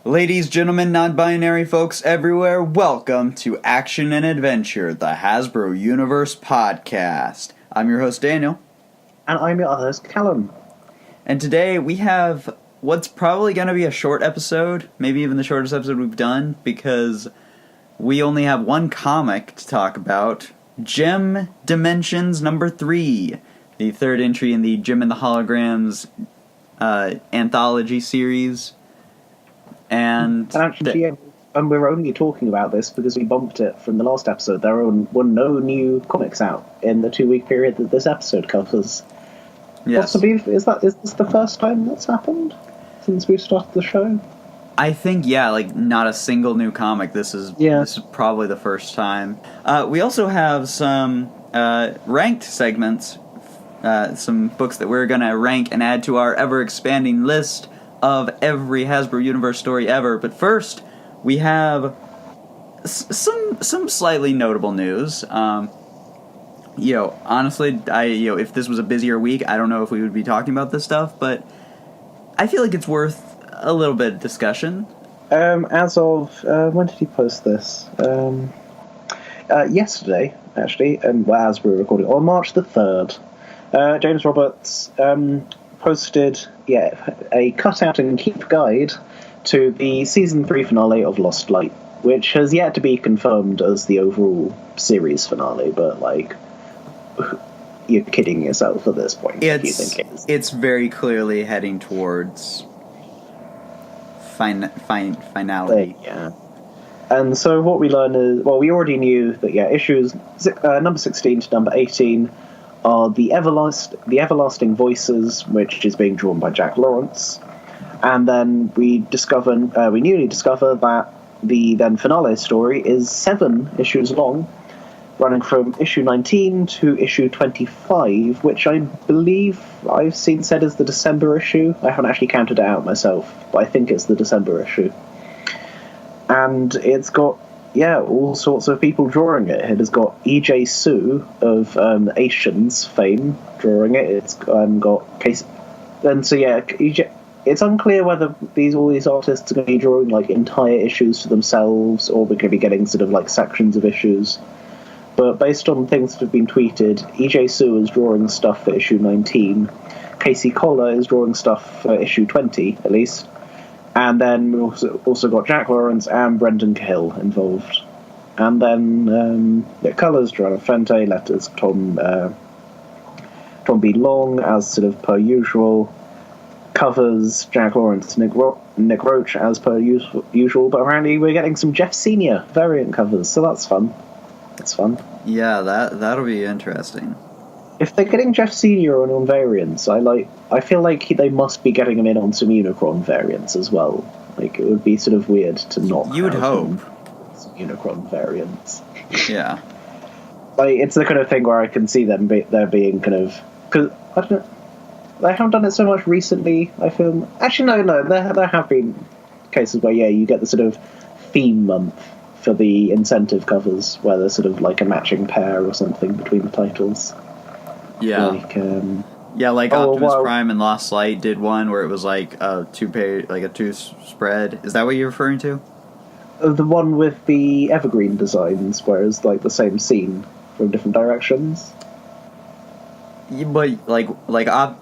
Ladies, gentlemen, non-binary folks everywhere, welcome to Action and Adventure, the Hasbro Universe podcast. I'm your host, Daniel. And I'm your other host, Callum. And today we have what's probably going to be a short episode, maybe even the shortest episode we've done, because we only have one comic to talk about, Dimnesions number 3, the third entry in the Jim and the Holograms anthology series. And actually, and we're only talking about this because we bumped it from the last episode. There were no new comics out in the 2-week period that this episode covers. Yes. Is this the first time that's happened since we started the show? I think, not a single new comic. This is probably the first time. We also have some ranked segments, some books that we're going to rank and add to our ever-expanding list of every Hasbro Universe story ever. But first, we have some slightly notable news. Honestly, if this was a busier week, I don't know if we would be talking about this stuff, but I feel like it's worth a little bit of discussion. As of when did he post this? Yesterday, actually, and as we were recording on March the 3rd, James Roberts posted a cutout and keep guide to the season 3 finale of Lost Light, which has yet to be confirmed as the overall series finale, but you're kidding yourself at this point if you think it is. It's very clearly heading towards finality. Yeah. And so what we learn is, we already knew that issues number 16 to number 18 are the everlasting voices, which is being drawn by Jack Lawrence, and then we newly discover that the then finale story is 7 issues long, running from issue 19 to issue 25, which I believe I've seen said is the December issue. I haven't actually counted it out myself, but I think it's the December issue. And it's got all sorts of people drawing it. It has got E.J. Su of Asians fame drawing it. It's got Case, and so EJ. It's unclear whether all these artists are going to be drawing entire issues for themselves, or we're going to be getting sort of sections of issues. But based on things that have been tweeted, E.J. Su is drawing stuff for issue 19. Casey Collar is drawing stuff for issue 20, at least. And then we've also got Jack Lawrence and Brendan Cahill involved. And then the colours, Joanna Fente, letters Tom B. Long, as sort of per usual. Covers, Jack Lawrence, Nick Roach, as per usual. But apparently we're getting some Jeff Senior variant covers, so that's fun. It's fun. Yeah, that'll be interesting. If they're getting Jeff Senior on variants, I feel like they must be getting him in on some Unicron variants as well. It would be sort of weird to not. You would hope. Some Unicron variants. Yeah. It's the kind of thing where I can see them there being kind of, because I don't know. They haven't done it so much recently, I feel. Actually, no. There have been cases where you get the sort of theme month for the incentive covers, where there's sort of a matching pair or something between the titles. Yeah. Optimus Prime and Lost Light did one where it was a two spread. Is that what you're referring to? The one with the evergreen designs, where it's the same scene from different directions. Yeah, but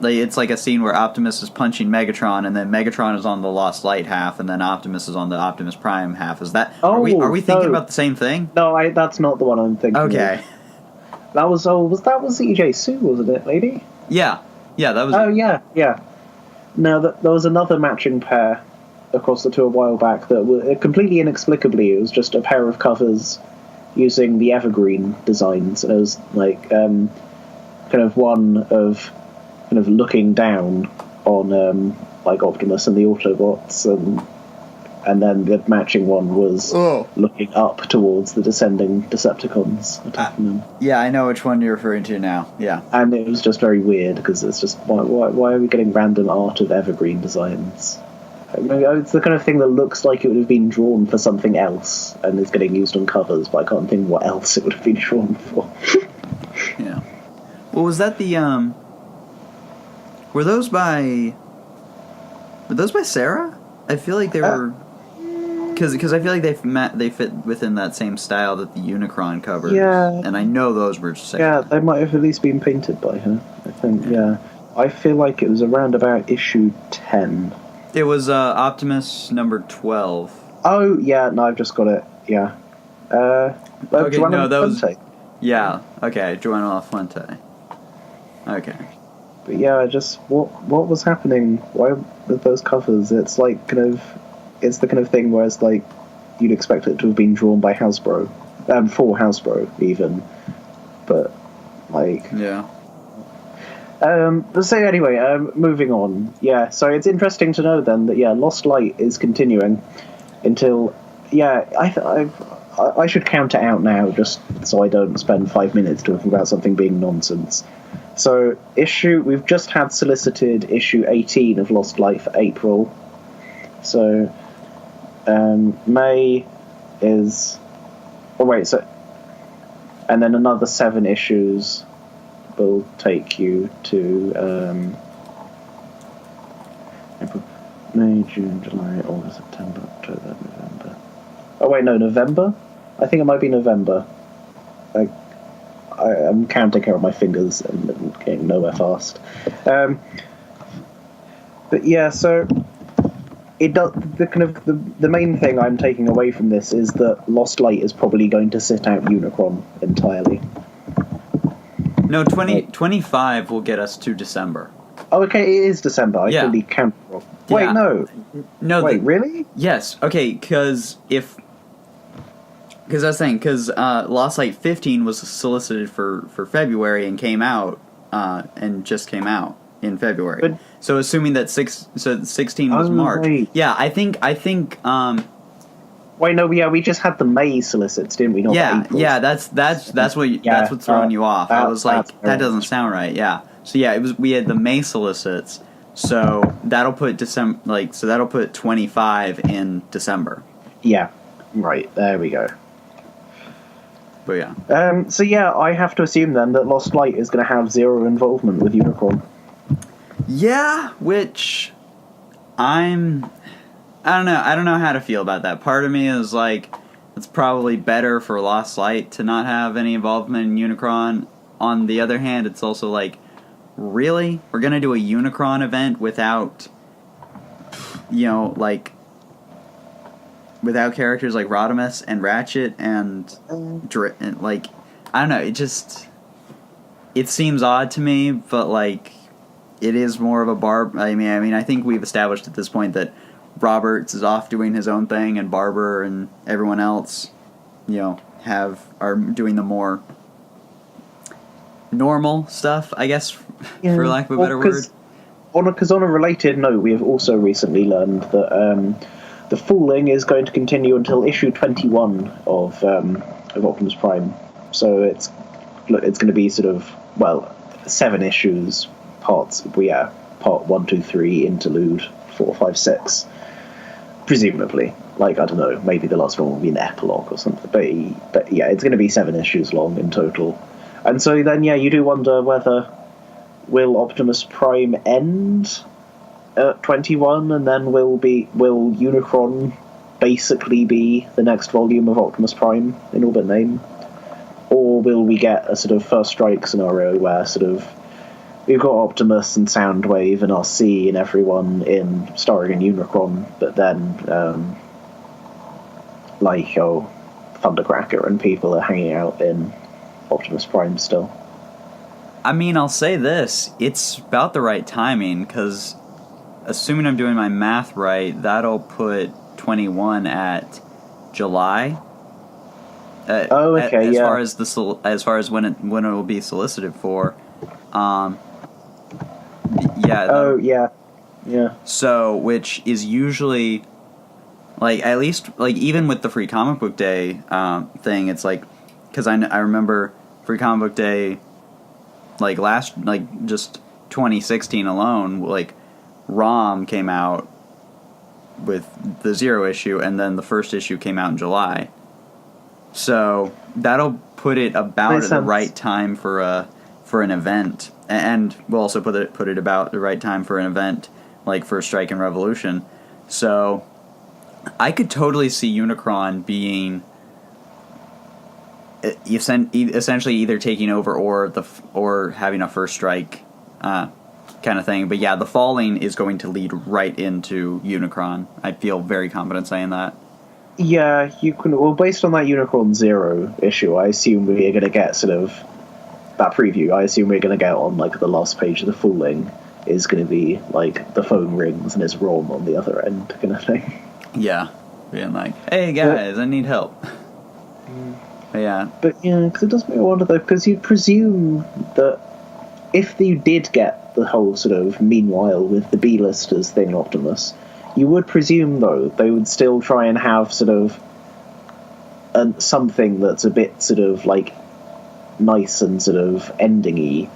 it's a scene where Optimus is punching Megatron, and then Megatron is on the Lost Light half, and then Optimus is on the Optimus Prime half. Is that? Are we thinking about the same thing? No, that's not the one I'm thinking. Okay. Of. That was E.J. Su, wasn't it, lady? Yeah, that was. Oh yeah. No, there was another matching pair across the two a while back that were completely inexplicably. It was just a pair of covers using the evergreen designs, and it was kind of one of looking down on Optimus and the Autobots, and then the matching one was looking up towards the descending Decepticons attacking them. Yeah, I know which one you're referring to now. Yeah, and it was just very weird because it's just why are we getting random art of evergreen designs? It's the kind of thing that looks like it would have been drawn for something else and is getting used on covers, but I can't think what else it would have been drawn for. Yeah. Well, was that the Were those by Sarah? I feel like they were. Because I feel like they fit within that same style that the Unicron covers. Yeah. And I know those were second. Yeah, they might have at least been painted by her. I think. Yeah. I feel like it was around about issue 10. It was Optimus number 12. Oh yeah, no, I've just got it. Yeah. Okay, no, those. Fuente. Yeah. Okay, Joanna La Fuente. Okay. But yeah, just what was happening? Why with those covers? It's like it's the kind of thing where it's like you'd expect it to have been drawn by Hasbro, for Hasbro even, but like yeah. So anyway, moving on. Yeah, so it's interesting to know then that Lost Light is continuing until I should count it out now just so I don't spend 5 minutes talking about something being nonsense. So we've just had solicited issue 18 of Lost Light for April. So May is and then another 7 issues will take you to April, May, June, July, August, September, October, November. Oh wait, no, November? I think it might be November. I'm counting here on my fingers and getting nowhere fast. But yeah, so it does the main thing I'm taking away from this is that Lost Light is probably going to sit out Unicron entirely. No, 25 will get us to December. Oh, okay, it is December. I fully count wrong. Wait, yeah. No. Wait, really? Yes. Okay, because I was saying, Lost Light 15 was solicited for February and came out, and just came out in February. But, so assuming that 16 was March. Right. Yeah, I think. Wait, no, we just had the May solicits, didn't we? Not April. Yeah, that's what's throwing you off. I was like, that doesn't sound right. Yeah. So yeah, we had the May solicits. So that'll put that'll put 25 in December. Yeah. Right. There we go. But yeah. So yeah, I have to assume then that Lost Light is going to have 0 involvement with Unicron. Yeah, which I don't know. I don't know how to feel about that. Part of me is like, it's probably better for Lost Light to not have any involvement in Unicron. On the other hand, it's also like, really? We're going to do a Unicron event without, without characters like Rodimus and Ratchet and like, I don't know. It seems odd to me, but like, it is more of a I mean, I think we've established at this point that Roberts is off doing his own thing, and Barber and everyone else, are doing the more normal stuff, I guess, for lack of a better word. Because on a related note, we have also recently learned that the Fooling is going to continue until issue 21 of Optimus Prime. So it's going to be 7 issues, part 1, 2, 3, interlude 4, 5, 6. Presumably, I don't know, maybe the last one will be an epilogue or something. But yeah, it's going to be 7 issues long in total. And so then, you do wonder whether will Optimus Prime end at 21, and then will Unicron basically be the next volume of Optimus Prime in all but name, or will we get a First Strike scenario where we've got Optimus and Soundwave and RC and everyone starring in Unicron, but then Thundercracker and people are hanging out in Optimus Prime still. I mean, I'll say this: it's about the right timing, because assuming I'm doing my math right, that'll put 21 at July. Okay. As far as when it will be solicited for. Yeah. So, which is usually, at least, even with the Free Comic Book Day thing, it's because I remember Free Comic Book Day, just 2016 alone, ROM came out with the 0 issue, and then the first issue came out in July. So, that'll put it about at the right time for an event. And we'll also put it about the right time for an event like First Strike and Revolution. So, I could totally see Unicron being essentially either taking over or having a first strike kind of thing. But yeah, the Falling is going to lead right into Unicron. I feel very confident saying that. Yeah, you can. Well, based on that Unicron Zero issue, I assume we're going to get sort of that preview. I assume we're going to get on like the last page of the Falling is going to be like the phone rings and there's Rom on the other end, kind of thing. Yeah, being like, "Hey guys, I need help." Yeah, but yeah, because it does make me wonder though, because you'd presume that if you did get the whole sort of meanwhile with the B-listers thing, Optimus, you would presume though they would still try and have sort of something that's a bit sort of like nice and sort of ending-y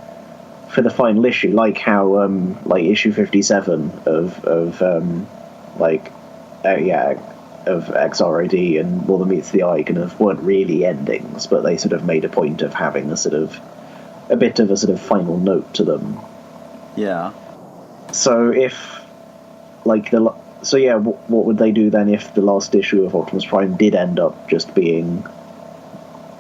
for the final issue, like how like issue 57 of XRID and More Than Meets the Eye kind of weren't really endings, but they sort of made a point of having a bit of a sort of final note to them. Yeah. So if like what would they do then if the last issue of Optimus Prime did end up just being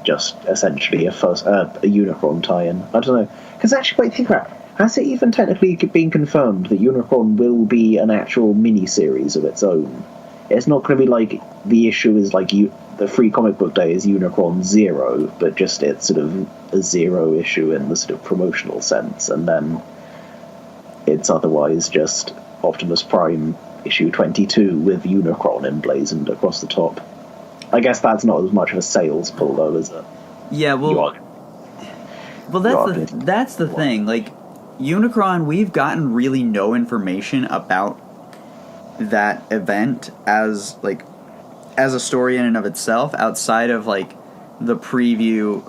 just essentially a Unicron tie-in? I don't know, because actually, wait, think about it. Has it even technically been confirmed that Unicron will be an actual mini-series of its own? It's not going to be like the issue is like the Free Comic Book Day is Unicron Zero, but just it's sort of a zero issue in the sort of promotional sense, and then it's otherwise just Optimus Prime issue 22 with Unicron emblazoned across the top. I guess that's not as much of a sales pull though, is it? Yeah, well, that's the thing. Like Unicron, we've gotten really no information about that event as a story in and of itself, outside of like the preview,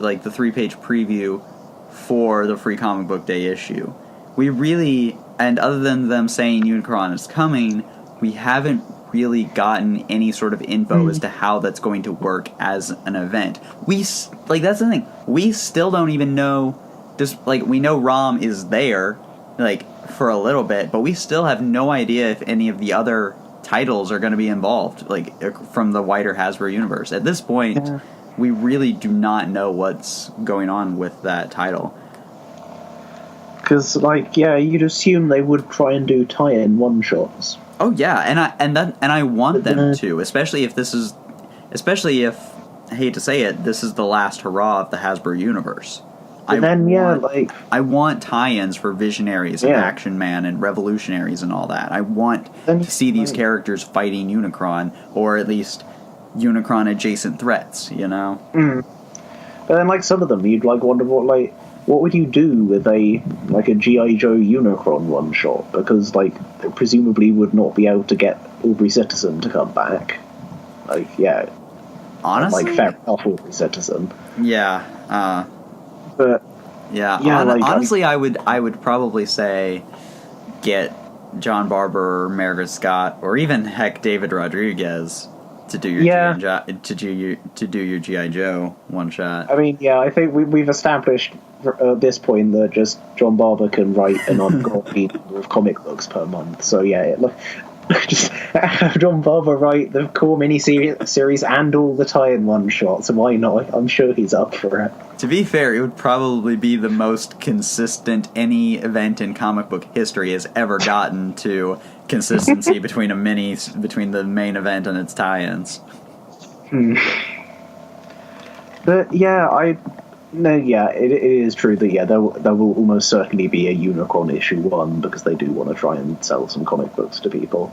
like the 3-page preview for the Free Comic Book Day issue. We really, and other than them saying Unicron is coming, we haven't really gotten any sort of info as to how that's going to work as an event. That's the thing. We still don't even know. Just like we know Rom is there, like for a little bit, but we still have no idea if any of the other titles are going to be involved, like from the wider Hasbro universe. At this point, we really do not know what's going on with that title. Because, you'd assume they would try and do tie-in one-shots. Oh yeah, and I want them to, especially if I hate to say it, this is the last hurrah of the Hasbro universe. I want tie-ins for Visionaries and Action Man and Revolutionaries and all that. I want to see these characters fighting Unicron, or at least Unicron adjacent threats, you know? But then, some of them, you'd wonder what would you do with a G.I. Joe Unicron one shot? Because they presumably would not be able to get Aubrey Citizen to come back. Honestly, fair enough, Aubrey Citizen. Yeah. But honestly, I would probably say get John Barber or Margaret Scott or even heck David Rodriguez to do your G.I. Joe one shot. I mean, I think we've established at this point that just John Barber can write an ungodly number of comic books per month. So just have John Barber write the core mini-series and all the tie-in one-shots. Why not? I'm sure he's up for it. To be fair, it would probably be the most consistent any event in comic book history has ever gotten to consistency between the main event and its tie-ins. But it is true that there will almost certainly be a Unicron issue 1 because they do want to try and sell some comic books to people.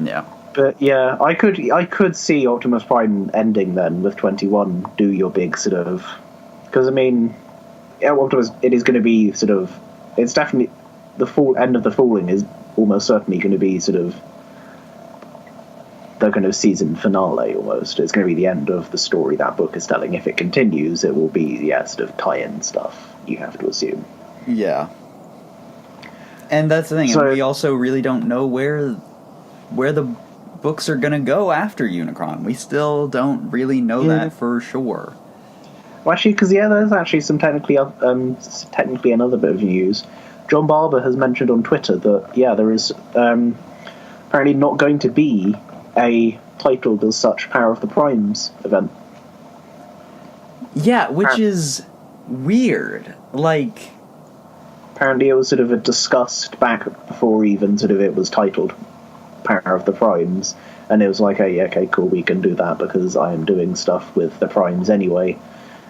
Yeah. But I could see Optimus Prime ending then with 21. Do your big sort of, because Optimus, it is going to be sort of, it's definitely the full end of the Falling is almost certainly going to be sort of the kind of season finale almost. It's going to be the end of the story that book is telling. If it continues, it will be sort of tie-in stuff, you have to assume. Yeah. And that's the thing, and we also really don't know where the books are going to go after Unicron. We still don't really know that for sure. Well, actually, because there's actually some technically another bit of news. John Barber has mentioned on Twitter that there is apparently not going to be a titled as such Power of the Primes event. Yeah, which is weird. Like, apparently it was sort of discussed back before even sort of it was titled Power of the Primes, and it was like, hey, okay, cool, we can do that because I am doing stuff with the Primes anyway.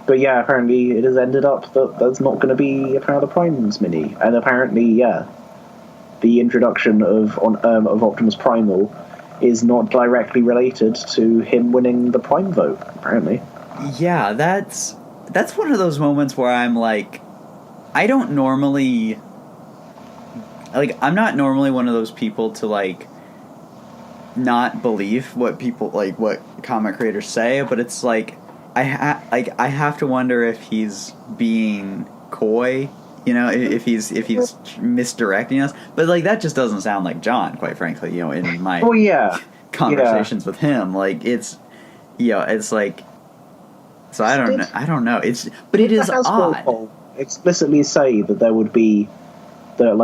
But yeah, apparently it has ended up that there's not going to be a Power of the Primes mini, and apparently, yeah, the introduction of Optimus Primal is not directly related to him winning the Prime vote, apparently. Yeah, that's one of those moments where I'm like, I'm not normally one of those people to like not believe what people like what comic creators say, but it's like I have to wonder if he's being coy, you know, if he's misdirecting us. But like that just doesn't sound like John, quite frankly, you know, in my conversations with him. Like it's it's like, so I don't know. It is odd. Explicitly say that there would be the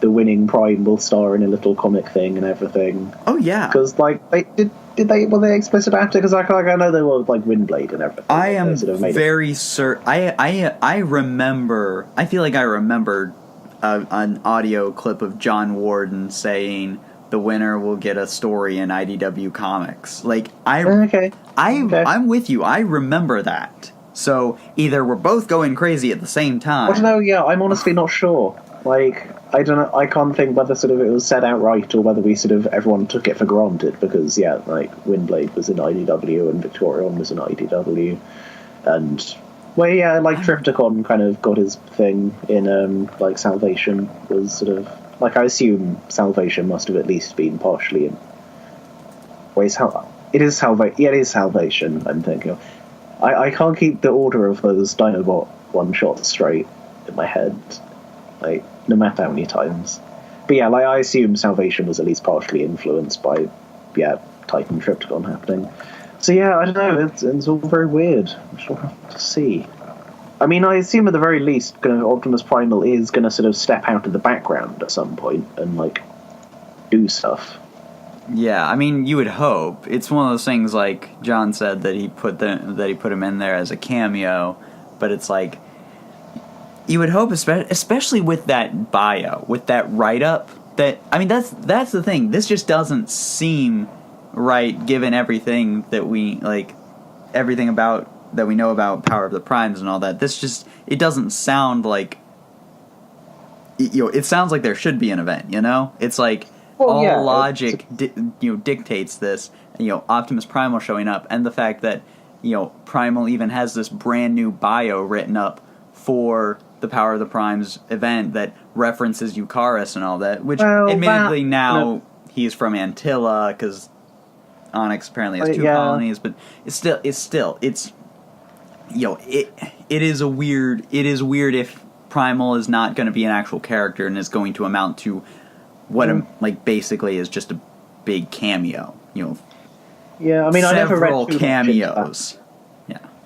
winning Prime will star in a little comic thing and everything. Oh yeah, because like were they explicit about it? Because I know they were like Windblade and everything. I am very certain. I remember. I feel like I remembered an audio clip of John Warden saying the winner will get a story in IDW Comics. Like I'm with you. I remember that. So either we're both going crazy at the same time. I don't know. Yeah, I'm honestly not sure. Like, I don't know. I can't think whether sort of it was said outright or whether we sort of everyone took it for granted because like Windblade was in IDW and Victorion was in IDW, and like Triptychon kind of got his thing in like Salvation was sort of like I assume Salvation must have at least been partially in. It is Salvation. I'm thinking of. I can't keep the order of those Dinobot one shots straight in my head. Like, no matter how many times. But yeah, like, I assume Salvation was at least partially influenced by, Titan Triptychon happening. So yeah, I don't know, it's all very weird. We'll have to see. I mean, I assume at the very least, Optimus Primal is going to sort of step out of the background at some point and, like, do stuff. Yeah, I mean, you would hope. It's one of those things, like John said, that he put him in there as a cameo, but it's like, you would hope, especially with that bio, with that write-up, that, I mean, that's the thing. This just doesn't seem right, given everything that we, like, everything about, that we know about Power of the Primes and all that. It doesn't sound like, it sounds like there should be an event, you know? It's like, logic, dictates this, Optimus Primal showing up, and the fact that, Primal even has this brand new bio written up for the Power of the Primes event that references Eucharis and all that, which admittedly now he's from Antilla because Onyx apparently has two colonies, but it is weird if Primal is not going to be an actual character and is going to amount to what basically is just a big cameo, Yeah, I mean, I never read too cameos.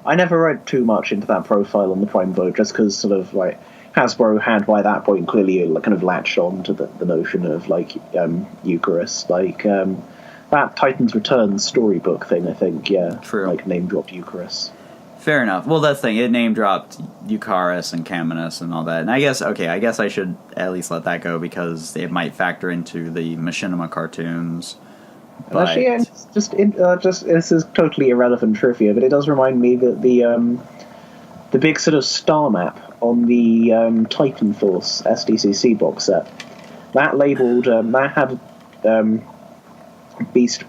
I never read too much into that profile on the Prime vote, just because sort of like Hasbro had by that point clearly kind of latched on to the notion of like Eucharist, like that Titan's Return storybook thing. I think, true, like name dropped Eucharist. Fair enough. Well, that's the thing. It name dropped Eucharis and Caminus and all that. And I guess I should at least let that go because it might factor into the Machinima cartoons. But actually, just this is totally irrelevant trivia, but it does remind me that the big sort of star map on the Titan Force SDCC box set, that labeled that had Beast.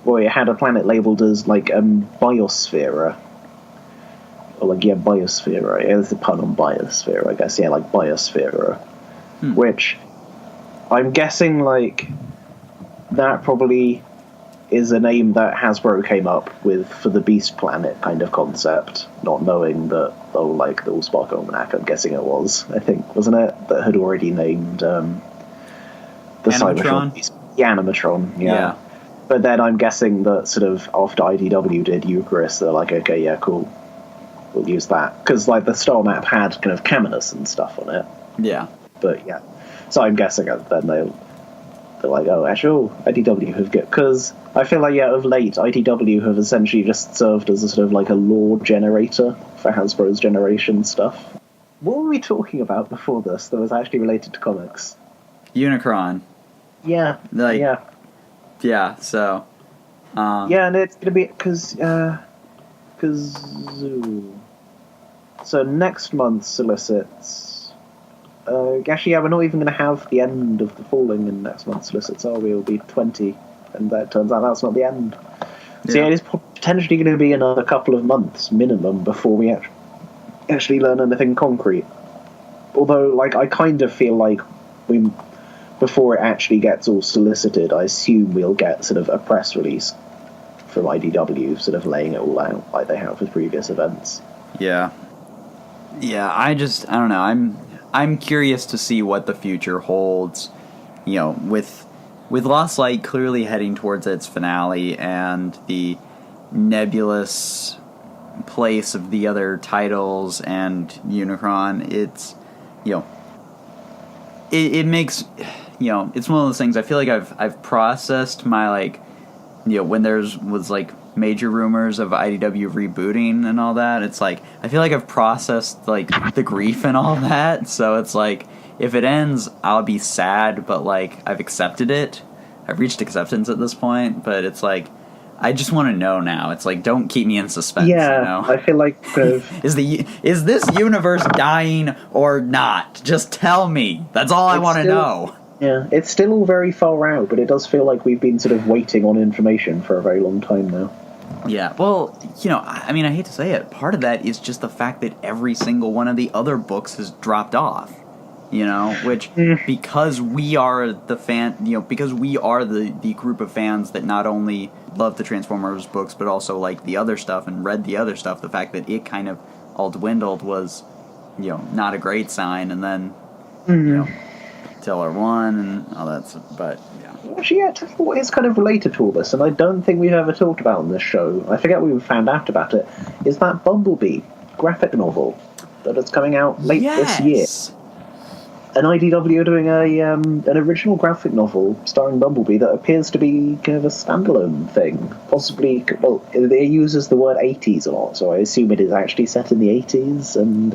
Well, it had a planet labeled as like Biosphere. Or like Biosphere. Yeah, there's a pun on Biosphere, I guess. Yeah, like Biosphere, which I'm guessing like that probably is a name that Hasbro came up with for the Beast Planet kind of concept, not knowing that, the Allspark Almanac, I'm guessing it was, I think, wasn't it, that had already named the Cybertron Beast. The Animatron, yeah. But then I'm guessing that sort of after IDW did Eucharist, they're like, okay, yeah, cool, we'll use that. Because like the star map had kind of Caminus and stuff on it. Yeah. But yeah. So I'm guessing then They're like, oh, actually, IDW have got... Because I feel like, of late, IDW have essentially just served as a sort of like a lore generator for Hasbro's Generation stuff. What were we talking about before this that was actually related to comics? Unicron. Yeah. Yeah, so... yeah, and it's going to be... Because... So next month solicits... actually, we're not even going to have the end of the Falling in next month's solicits, are we? It'll be 20, and that turns out that's not the end. So it is potentially going to be another couple of months minimum before we actually learn anything concrete. Although, I kind of feel like before it actually gets all solicited, I assume we'll get sort of a press release from IDW, sort of laying it all out like they have with previous events. Yeah, I don't know. I'm curious to see what the future holds. With Lost Light clearly heading towards its finale and the nebulous place of the other titles and Unicron, it's it makes it's one of those things. I feel like I've processed my when was major rumors of IDW rebooting and all that. It's I feel like I've processed the grief and all that. So it's if it ends, I'll be sad, but I've accepted it. I've reached acceptance at this point, but it's I just want to know now. It's don't keep me in suspense. Yeah, I feel like is this universe dying or not? Just tell me. That's all I want to know. Yeah, it's still all very far out, but it does feel like we've been sort of waiting on information for a very long time now. Yeah, well, I hate to say it, part of that is just the fact that every single one of the other books has dropped off. Which, because we are the fan, because we are the group of fans that not only love the Transformers books, but also like the other stuff and read the other stuff, the fact that it kind of all dwindled was, not a great sign, and then, Tiller 1 and all that stuff, but, yeah. Actually, what is kind of related to all this, and I don't think we've ever talked about on this show, I forget we found out about it, is that Bumblebee graphic novel that is coming out late this year. And IDW are doing an original graphic novel starring Bumblebee that appears to be kind of a standalone thing. Possibly, well, it uses the word 80s a lot, so I assume it is actually set in the 80s. And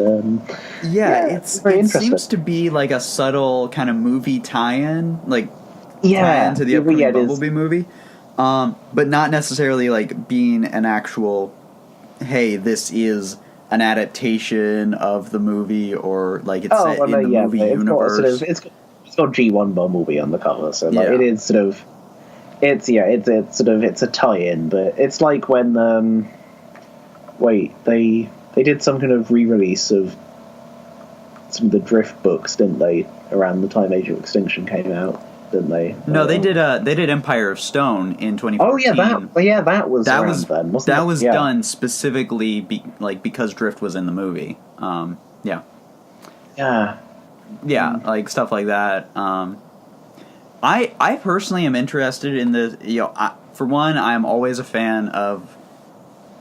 it seems to be like a subtle kind of movie tie-in, tie-in to the upcoming Bumblebee movie, but not necessarily being an actual, hey, this is an adaptation of the movie, or it's set in the movie universe. It's got G1 Bumblebee on the cover, so it is sort of it's a tie-in, but it's like when they did some kind of re-release of some of the Drift books, didn't they, around the time Age of Extinction came out? Didn't they? No, they did Empire of Stone in 2014. Oh yeah, that was done specifically because Drift was in the movie. Stuff like that. I personally am interested in the for one, I'm always a fan of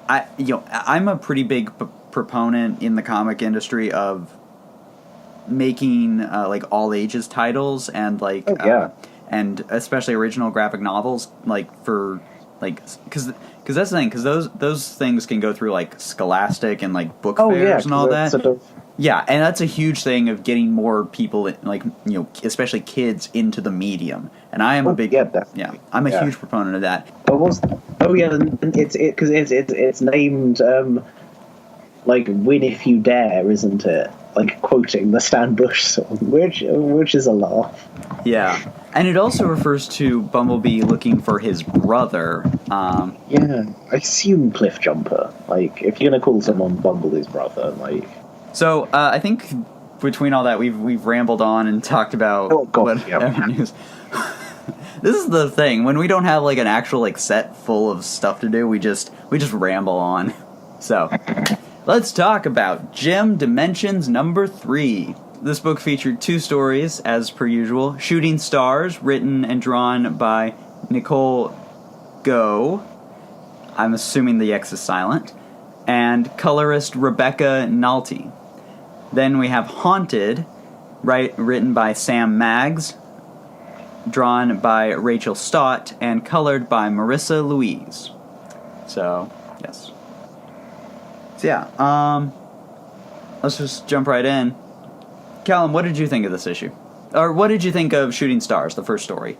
I'm a pretty big proponent in the comic industry of making all ages titles and and especially original graphic novels because that's the thing, because those things can go through Scholastic and book fairs and all that. And that's a huge thing of getting more people especially kids into the medium, and I am a big I'm a huge proponent of that. It's named Win If You Dare, isn't it? Quoting the Stan Bush song, which is a laugh. Yeah, and it also refers to Bumblebee looking for his brother. I assume Cliff Jumper. If you're gonna call someone Bumblebee's brother, So I think between all that, we've rambled on and talked about news. This is the thing, when we don't have an actual set full of stuff to do, we just ramble on. So. Let's talk about Gem Dimensions number 3. This book featured 2 stories, as per usual. Shooting Stars, written and drawn by Nicole Go. I'm assuming the X is silent. And colorist Rebecca Nalty. Then we have Haunted, written by Sam Maggs. drawn by Rachel Stott and colored by Marissa Louise. So, yes. So yeah, let's just jump right in. Callum, what did you think of this issue? Or what did you think of Shooting Stars, the first story?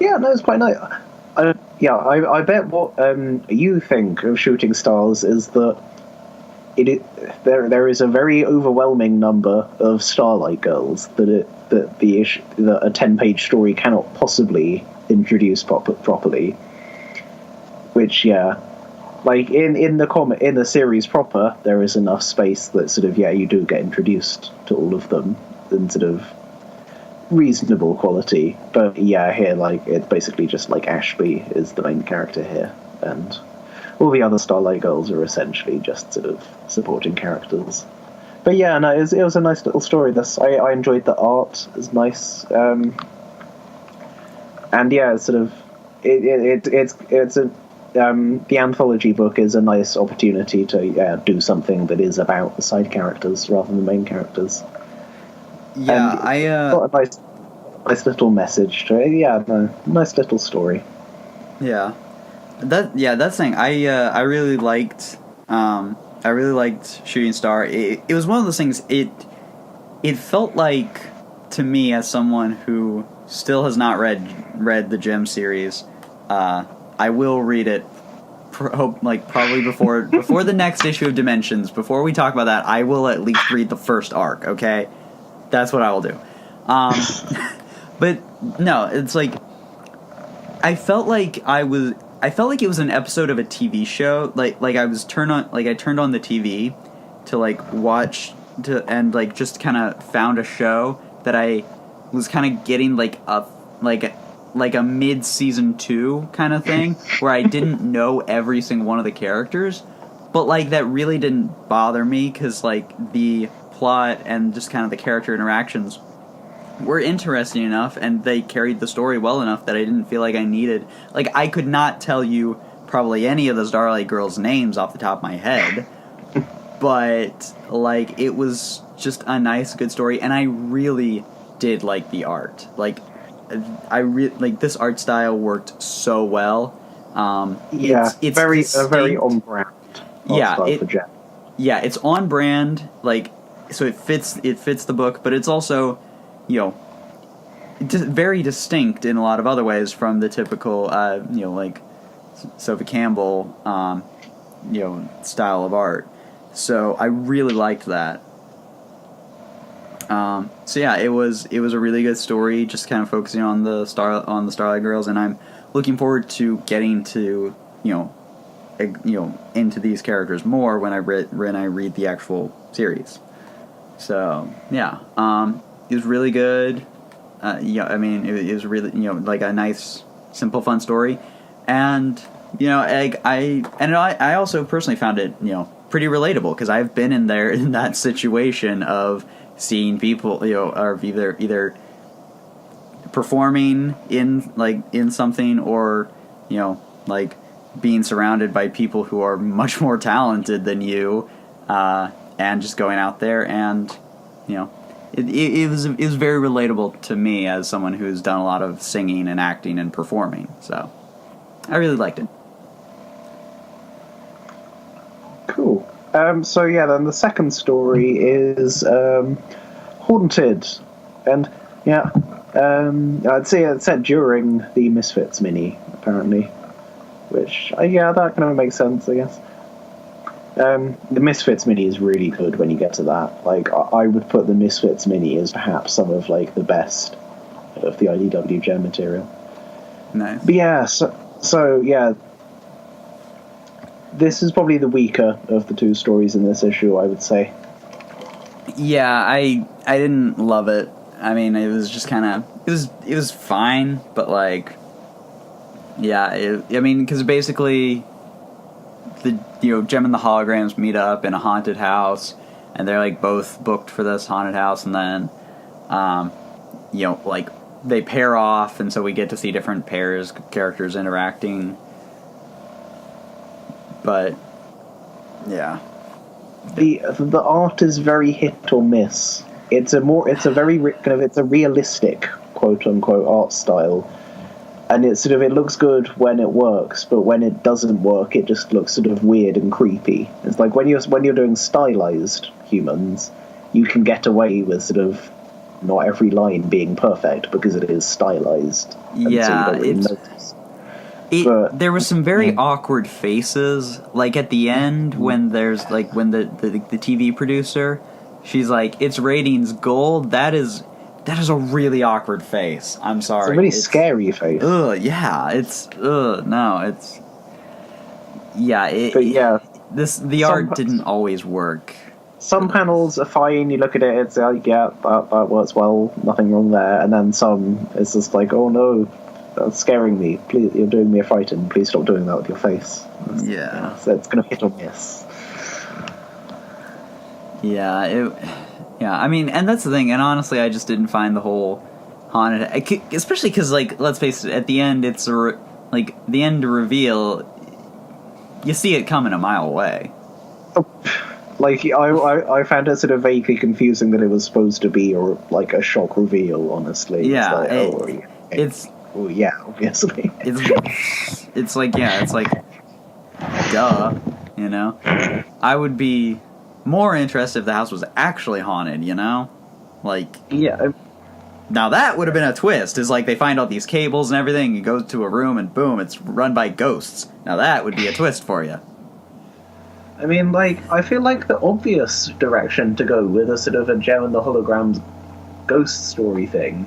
Yeah, no, it's quite nice. I bet what you think of Shooting Stars is that there is a very overwhelming number of Starlight Girls that a 10-page story cannot possibly introduce properly. Which, yeah, like in the series proper, there is enough space that sort of you do get introduced to all of them in sort of reasonable quality. But yeah, here like it's basically just like Ashby is the main character here, and all the other Starlight Girls are essentially just sort of supporting characters. But yeah, no, it was a nice little story. I enjoyed the art; it's nice, and yeah, it's sort of it's a the anthology book is a nice opportunity to do something that is about the side characters rather than the main characters. Yeah, and got a nice little message to it. Yeah, no, nice little story. Yeah. That's thing. I really liked Shooting Star. It was one of those things. It felt like, to me, as someone who still has not read the Gem series, I will read it. Probably before the next issue of Dimensions. Before we talk about that, I will at least read the first arc. Okay, that's what I will do. But no, it's like I felt like it was an episode of a TV show. I turned on the TV to watch and just kind of found a show that I was kind of getting like a mid-season 2 kind of thing where I didn't know every single one of the characters, but that really didn't bother me because the plot and just kind of the character interactions were interesting enough and they carried the story well enough that I didn't feel like I needed, I could not tell you probably any of the Starlight Girls' names off the top of my head, but it was just a nice, good story, and I really did like the art. This art style worked so well. It's very on brand. Yeah, it's on brand. So it fits the book, but it's also, very distinct in a lot of other ways from the typical, Sophie Campbell, style of art. So I really liked that. So yeah, it was a really good story, just kind of focusing on the Starlight Girls, and I'm looking forward to getting to into these characters more when I read the actual series. So yeah, it was really good. It was really a nice, simple, fun story, and I also personally found it pretty relatable because I've been in that situation of seeing people, are either performing in something or, being surrounded by people who are much more talented than you, and just going out there and, it was very relatable to me as someone who's done a lot of singing and acting and performing. So I really liked it. Cool. So yeah, then the second story is Haunted, and yeah, I'd say it's set during the Misfits mini apparently, which that kind of makes sense, I guess. The Misfits mini is really good when you get to that. I would put the Misfits mini as perhaps some of the best of the IDW Gem material. Nice. But yeah, so yeah. This is probably the weaker of the two stories in this issue, I would say. Yeah, I didn't love it. I mean, it was just kind of it was fine, but because basically the Gem and the Holograms meet up in a haunted house, and they're both booked for this haunted house, and then they pair off, and so we get to see different characters interacting. But yeah, the art is very hit or miss. It's a realistic quote-unquote art style. And it looks good when it works, but when it doesn't work, it just looks sort of weird and creepy. It's like when you're doing stylized humans, you can get away with sort of not every line being perfect because it is stylized. Yeah, so you don't really notice. There were some very awkward faces, like at the end when there's like when the TV producer, she's like, "It's ratings gold." That is a really awkward face. I'm sorry. It's a really scary face. Yeah. The art didn't always work. Some panels are fine. You look at it, it's like, yeah, that works well. Nothing wrong there. And then some, it's just like, oh no, that's scaring me. Please, you're doing me frightened. Please stop doing that with your face. So it's gonna hit or miss. Yeah. I mean, and that's the thing. And honestly, I just didn't find the whole haunted, especially because, like, let's face it, at the end, it's the end reveal. You see it coming a mile away. Like, I found it sort of vaguely confusing that it was supposed to be like a shock reveal. Honestly, yeah, obviously. It's like duh, you know. I would be more interested if the house was actually haunted, you know, like Now that would have been a twist. Is like they find all these cables and everything, you go to a room and boom, it's run by ghosts. Now that would be a twist for you. I mean, like, I feel like the obvious direction to go with a sort of a Gem and the Holograms ghost story thing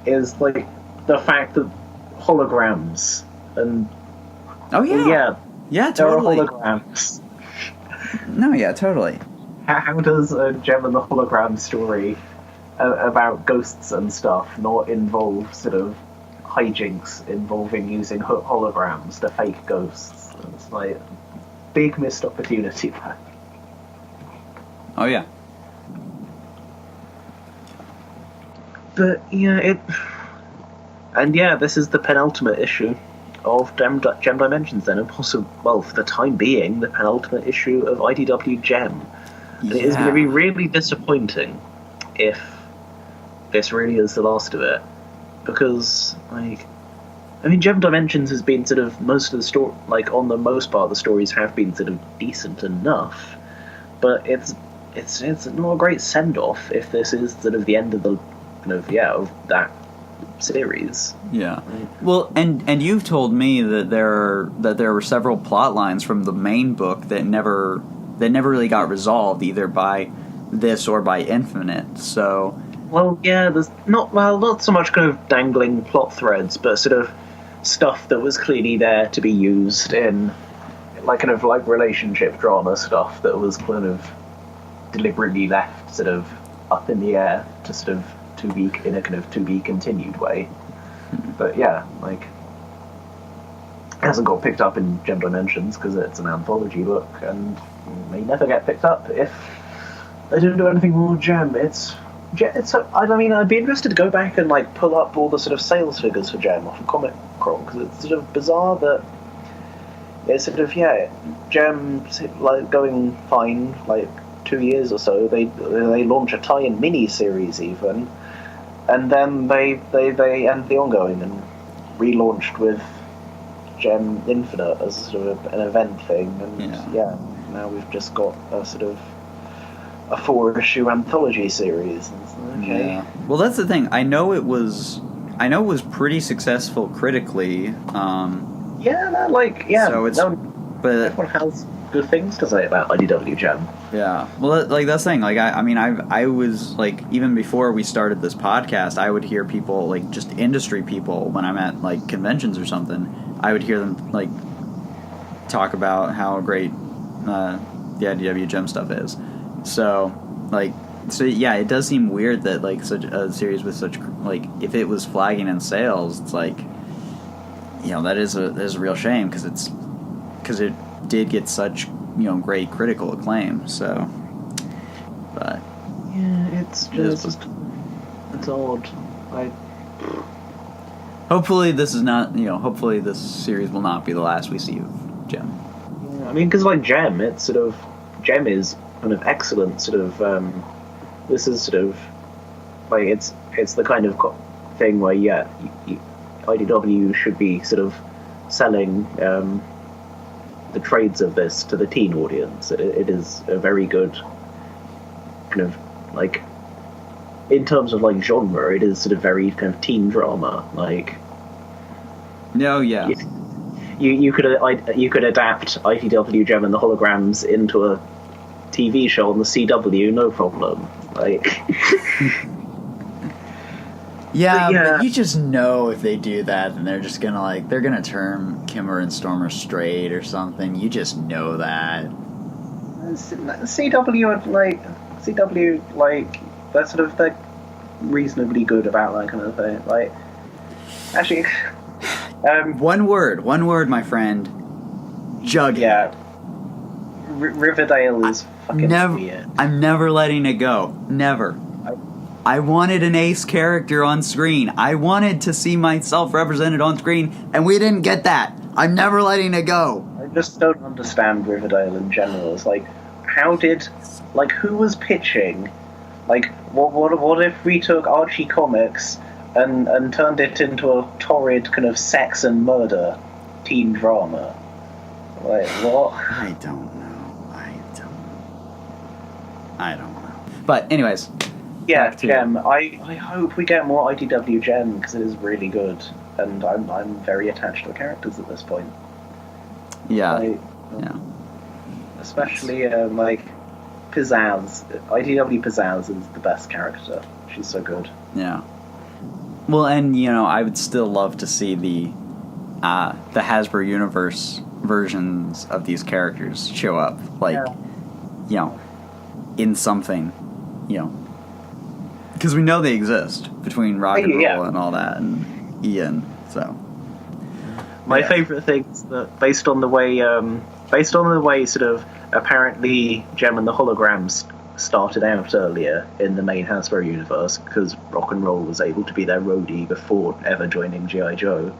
is, like, the fact that holograms and... Oh, yeah. Yeah, totally. There are holograms. No, yeah, totally. How does a Gem and the Holograms story about ghosts and stuff not involve sort of hijinks involving using holograms to fake ghosts? It's like... big missed opportunity there. Oh yeah. But yeah, this is the penultimate issue of Gem Dimensions then, and possibly, well, for the time being, the penultimate issue of IDW Gem. And it is going to be really disappointing if this really is the last of it, because, like, I mean, Gem Dimensions has been sort of most of the story, like, on the most part, the stories have been sort of decent enough, but it's not a great send off if this is sort of the end of the of that series. Yeah. Well, and you've told me that there were several plot lines from the main book that never really got resolved either by this or by Infinite. So. Well, yeah, there's not so much kind of dangling plot threads, but sort of stuff that was clearly there to be used in, like, kind of like relationship drama stuff that was kind of deliberately left sort of up in the air to sort of to be continued way. But yeah, like, it hasn't got picked up in Gem Dimensions because it's an anthology book and may never get picked up if they don't do anything more with Gem. I mean, I'd be interested to go back and, like, pull up all the sort of sales figures for Gem off of Comic Crawl, because it's sort of bizarre that it's sort of, Gem, like, going fine, like, 2 years or so. They launch a tie-in mini-series even, and then they end the ongoing and relaunched with Gem Infinite as sort of an event thing, and now we've just got a sort of a 4-issue anthology series. Okay. Yeah. Well, that's the thing. I know it was pretty successful critically. So it's, but everyone has good things to say about IDW Gem. Yeah. Well, like, that's the thing. Like, I was, like, even before we started this podcast, I would hear people, like, just industry people when I'm at, like, conventions or something. I would hear them, like, talk about how great the IDW Gem stuff is. So yeah, it does seem weird that, like, such a series with such, like, if it was flagging in sales, it's like, you know, that is a real shame because it did get such, you know, great critical acclaim. So, but yeah, it's odd. Hopefully this is not, you know, hopefully this series will not be the last we see of Gem. Yeah, I mean, because, like, Gem is kind of excellent sort of this is sort of like it's the kind of thing where IDW should be sort of selling the trades of this to the teen audience. It is a very good kind of like, in terms of like genre, it is sort of very kind of teen drama. Like, no, yeah, you could adapt IDW Gem and the Holograms into a TV show on the CW, no problem. Like, but you just know if they do that, then they're just gonna they're gonna term Kimmer and Stormer straight or something. You just know that. CW they're sort of, they're reasonably good about that kind of thing. Like, actually, one word, my friend. Jughead. Yeah. Riverdale is fucking weird. I'm never letting it go. Never. I wanted an ace character on screen. I wanted to see myself represented on screen, and we didn't get that. I'm never letting it go. I just don't understand Riverdale in general. It's like, who was pitching? Like, what if we took Archie Comics and turned it into a torrid kind of sex and murder teen drama? Like, what? I don't know. But anyways. Yeah, Gem. I hope we get more IDW Gem, because it is really good, and I'm very attached to the characters at this point. Yeah. Especially Pizzazz. IDW Pizzazz is the best character. She's so good. Yeah. Well, and I would still love to see the Hasbro Universe versions of these characters show up, in something, because we know they exist between Rock and Roll and all that, and Ian. So my favorite thing is that based on the way sort of apparently Gem and the Holograms started out earlier in the main Hasbro universe, because Rock and Roll was able to be their roadie before ever joining G.I. Joe.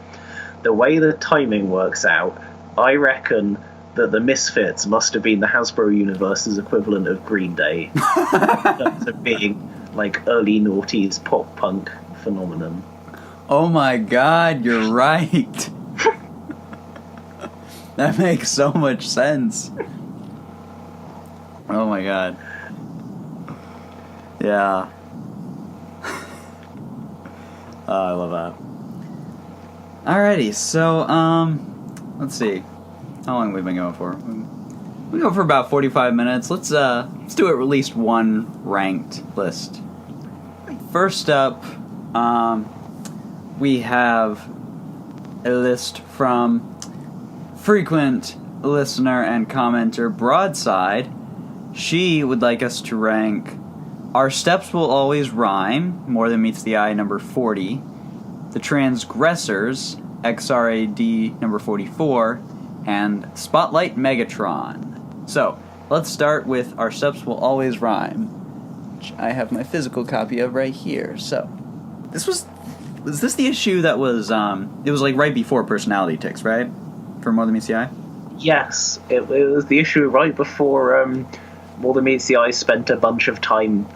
The way the timing works out, I reckon that the Misfits must have been the Hasbro universe's equivalent of Green Day in terms of being like early noughties pop punk phenomenon. Oh my god, you're right. That makes so much sense. Oh my god. Yeah. Oh, I love that. Alrighty, so let's see. How long have we been going for? We go for about 45 minutes. Let's do at least one ranked list. First up, we have a list from frequent listener and commenter Broadside. She would like us to rank Our Steps Will Always Rhyme, More Than Meets the Eye, number 40, The Transgressors, XRAD, number 44, and Spotlight Megatron. So, let's start with Our Steps Will Always Rhyme, which I have my physical copy of right here. So, was this the issue that was, it was like right before Personality Ticks, right? For More Than Meets the Eye? Yes, it was the issue right before More Than Meets the Eye spent a bunch of time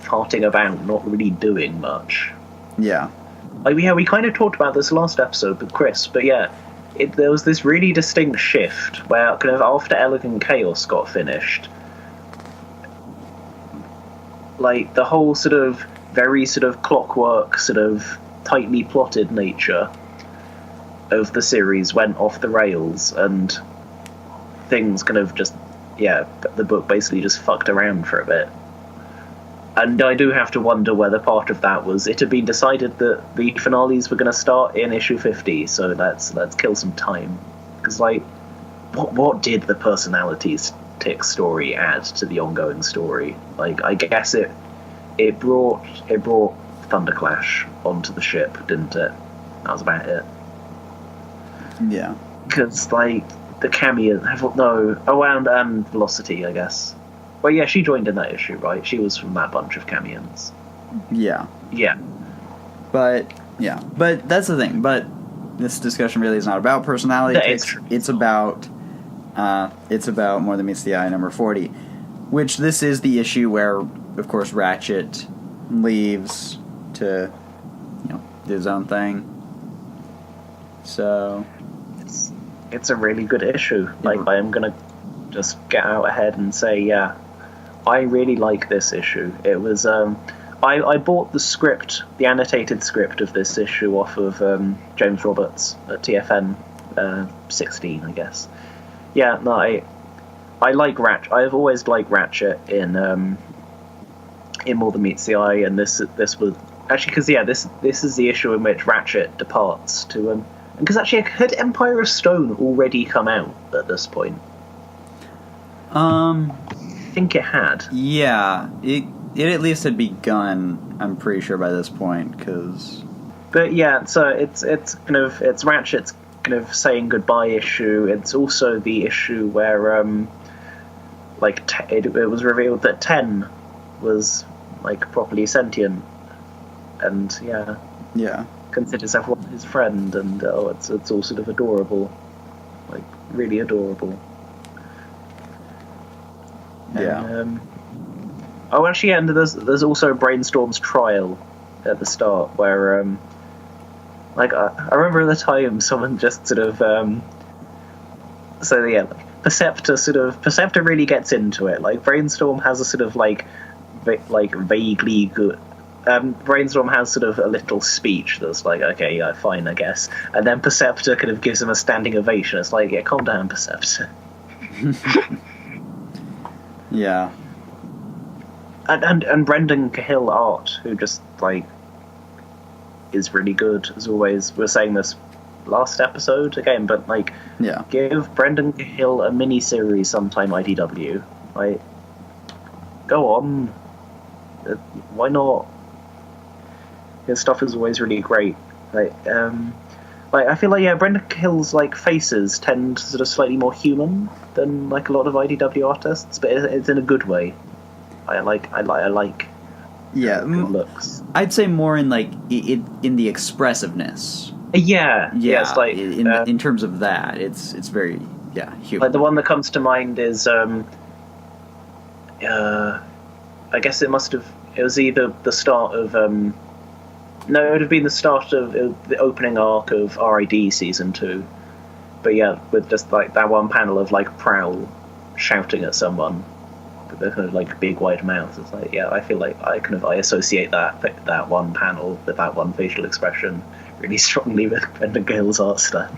farting about, not really doing much. Yeah. We kind of talked about this last episode with Chris, but yeah, there was this really distinct shift where kind of after Elegant Chaos got finished, like the whole sort of very sort of clockwork, sort of tightly plotted nature of the series went off the rails, and things kind of just, the book basically just fucked around for a bit. And I do have to wonder whether part of that was it had been decided that the finales were going to start in issue 50, so let's kill some time. Because, what did the Personalities Tick story add to the ongoing story? I guess it brought Thunderclash onto the ship, didn't it? That was about it. Yeah. Because, the cameo... and Velocity, I guess. Well, yeah, she joined in that issue, right? She was from that bunch of Camions. Yeah. Yeah. But that's the thing. But this discussion really is not about personality ticks. It's about More Than Meets the Eye, number 40. Which this is the issue where, of course, Ratchet leaves to, his own thing. So it's a really good issue. Like, I am gonna just get out ahead and say, yeah, I really like this issue. It was I bought the script, the annotated script of this issue off of James Roberts at TFN 16, I guess. Yeah, no, I like Ratchet. I've always liked Ratchet in More Than Meets the Eye, and this was actually because this is the issue in which Ratchet departs to because actually had Empire of Stone already come out at this point? I think it had. Yeah, it at least had begun. I'm pretty sure by this point, because. But yeah, so it's Ratchet's kind of saying goodbye issue. It's also the issue where it was revealed that Ten was like properly sentient, and yeah, considers everyone his friend, and it's all sort of adorable, like really adorable. Yeah. And, actually, and there's also Brainstorm's trial at the start where I remember at the time someone just sort of Perceptor really gets into it. Like, Brainstorm has a sort of like vaguely good. Brainstorm has sort of a little speech that's like, okay, yeah, fine, I guess, and then Perceptor kind of gives him a standing ovation. It's like, yeah, calm down, Perceptor. Yeah. And Brendan Cahill art, who just like is really good as always. We're saying this last episode again, but like, give Brendan Cahill a mini series sometime, IDW. Like, go on. Why not? His stuff is always really great. Like I feel like Brendan Cahill's like faces tend sort of slightly more human than like a lot of IDW artists, but it's in a good way. I like looks. I'd say more in like in the expressiveness. Yeah. It's like in terms of that, it's very human. Like, the one that comes to mind is I guess it was either the start of no, it would have been the start of the opening arc of RID season 2. But yeah, with just like that one panel of like Prowl shouting at someone with their kind of like big wide mouth. It's like, I feel like I associate that one panel with that one facial expression really strongly with Brendan Gale's art style.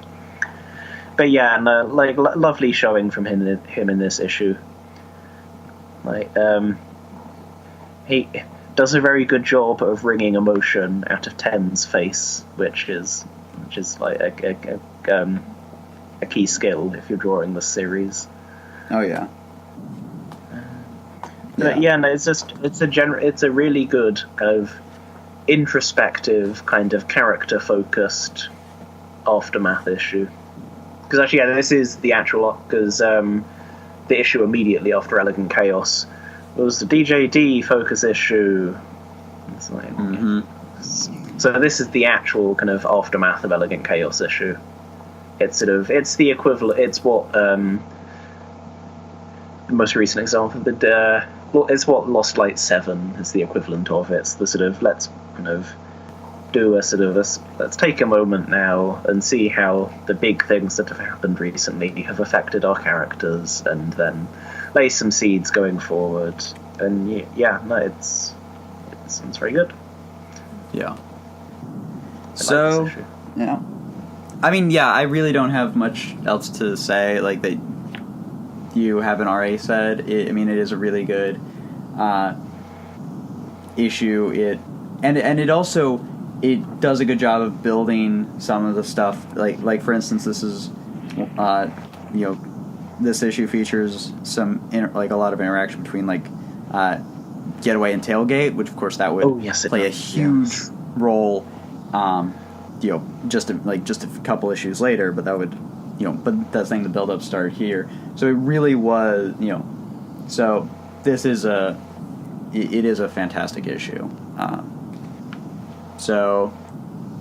But yeah, and lovely showing from him in this issue. Like he does a very good job of wringing emotion out of Ten's face, which is like a key skill if you're drawing this series. Oh yeah. But it's a really good kind of introspective, kind of character focused aftermath issue. Because actually, this is the actual, because the issue immediately after Elegant Chaos was the DJD focus issue. It's like, so this is the actual kind of aftermath of Elegant Chaos issue. It's the equivalent. It's what the most recent example. It's what Lost Light 7 is the equivalent of. It's the sort of, let's kind of do let's take a moment now and see how the big things that have happened recently have affected our characters, and then lay some seeds going forward. And it sounds very good. Yeah. So, yeah. I mean, I really don't have much else to say, like, that you haven't already said. It is a really good issue. It also, it does a good job of building some of the stuff. Like for instance, this is, this issue features some a lot of interaction between Getaway and Tailgate, which of course that would play a huge role. Just a couple issues later, but that would, but that thing, the build up started here. So it really was, so this is it is a fantastic issue. So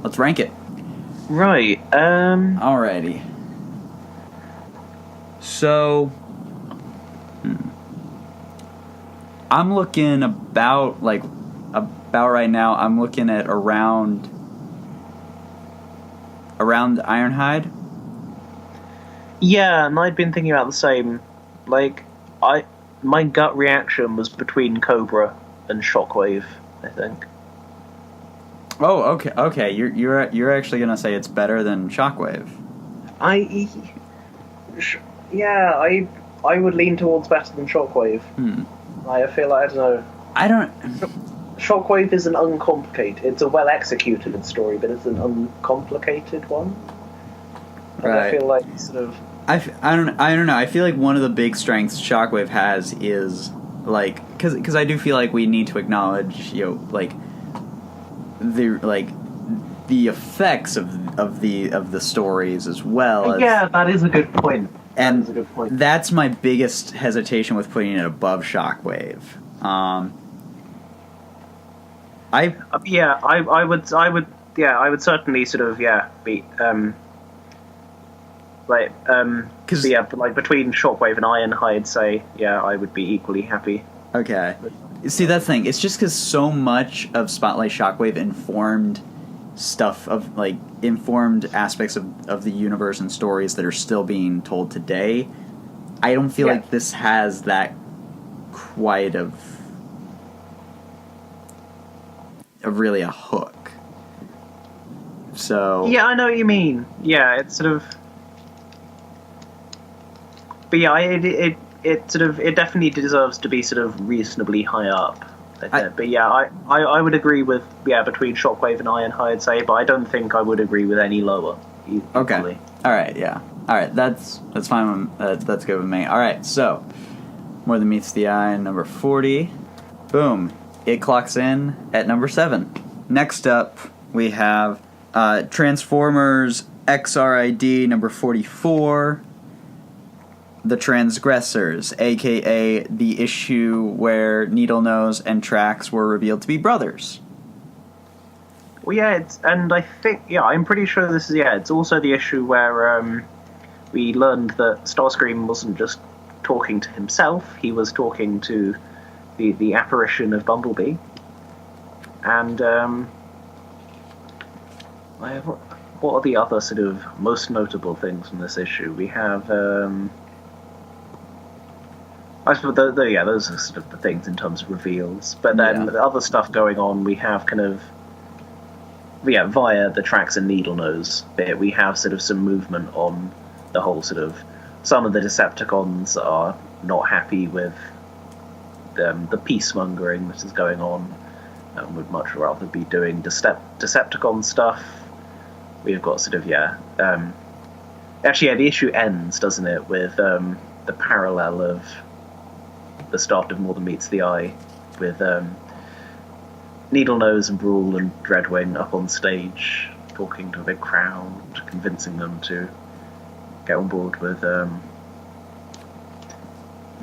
let's rank it. Right. Alrighty. So I'm looking about right now, I'm looking at around around Ironhide. Yeah, and I'd been thinking about the same. Like, my gut reaction was between Cobra and Shockwave, I think. Oh, okay. You're actually gonna say it's better than Shockwave. I would lean towards better than Shockwave. I feel like, I don't know. I don't. Shockwave is an uncomplicated. It's a well executed story, but it's an uncomplicated one. And Right. I feel like sort of. I don't know. I feel like one of the big strengths Shockwave has is like because I do feel like we need to acknowledge like the effects of the stories as well. Yeah, that is a good point. And that is a good point. That's my biggest hesitation with putting it above Shockwave. I would certainly sort of be like between Shockwave and Ironhide, say I would be equally happy. Okay. See, that's the thing. It's just because so much of Spotlight Shockwave informed aspects of the universe and stories that are still being told today. I don't feel like this has that quite of really a hook. So yeah, I know what you mean. Yeah, it's sort of. But yeah, it definitely deserves to be sort of reasonably high up. But yeah, I would agree with between Shockwave and Ironhide, say, but I don't think I would agree with any lower. Okay. All right. Yeah. All right. That's fine. That's good with me. All right. So, More Than Meets the Eye, number 40. Boom. It clocks in at number 7. Next up, we have Transformers XRID number 44. The Transgressors, a.k.a. the issue where Needlenose and Trax were revealed to be brothers. Well, and I think, I'm pretty sure this is, it's also the issue where we learned that Starscream wasn't just talking to himself, he was talking to the apparition of Bumblebee. And, what are the other sort of most notable things from this issue? We have, I suppose, those are sort of the things in terms of reveals. But then the other stuff going on, we have kind of, via the Trax and Needlenose bit, we have sort of some movement on the whole sort of, some of the Decepticons are not happy with the peacemongering that is going on, and would much rather be doing Decepticon stuff. We've got sort of, actually, the issue ends, doesn't it, with the parallel of the start of More Than Meets the Eye, with Needlenose and Brawl and Dreadwing up on stage, talking to a big crowd, convincing them to get on board with.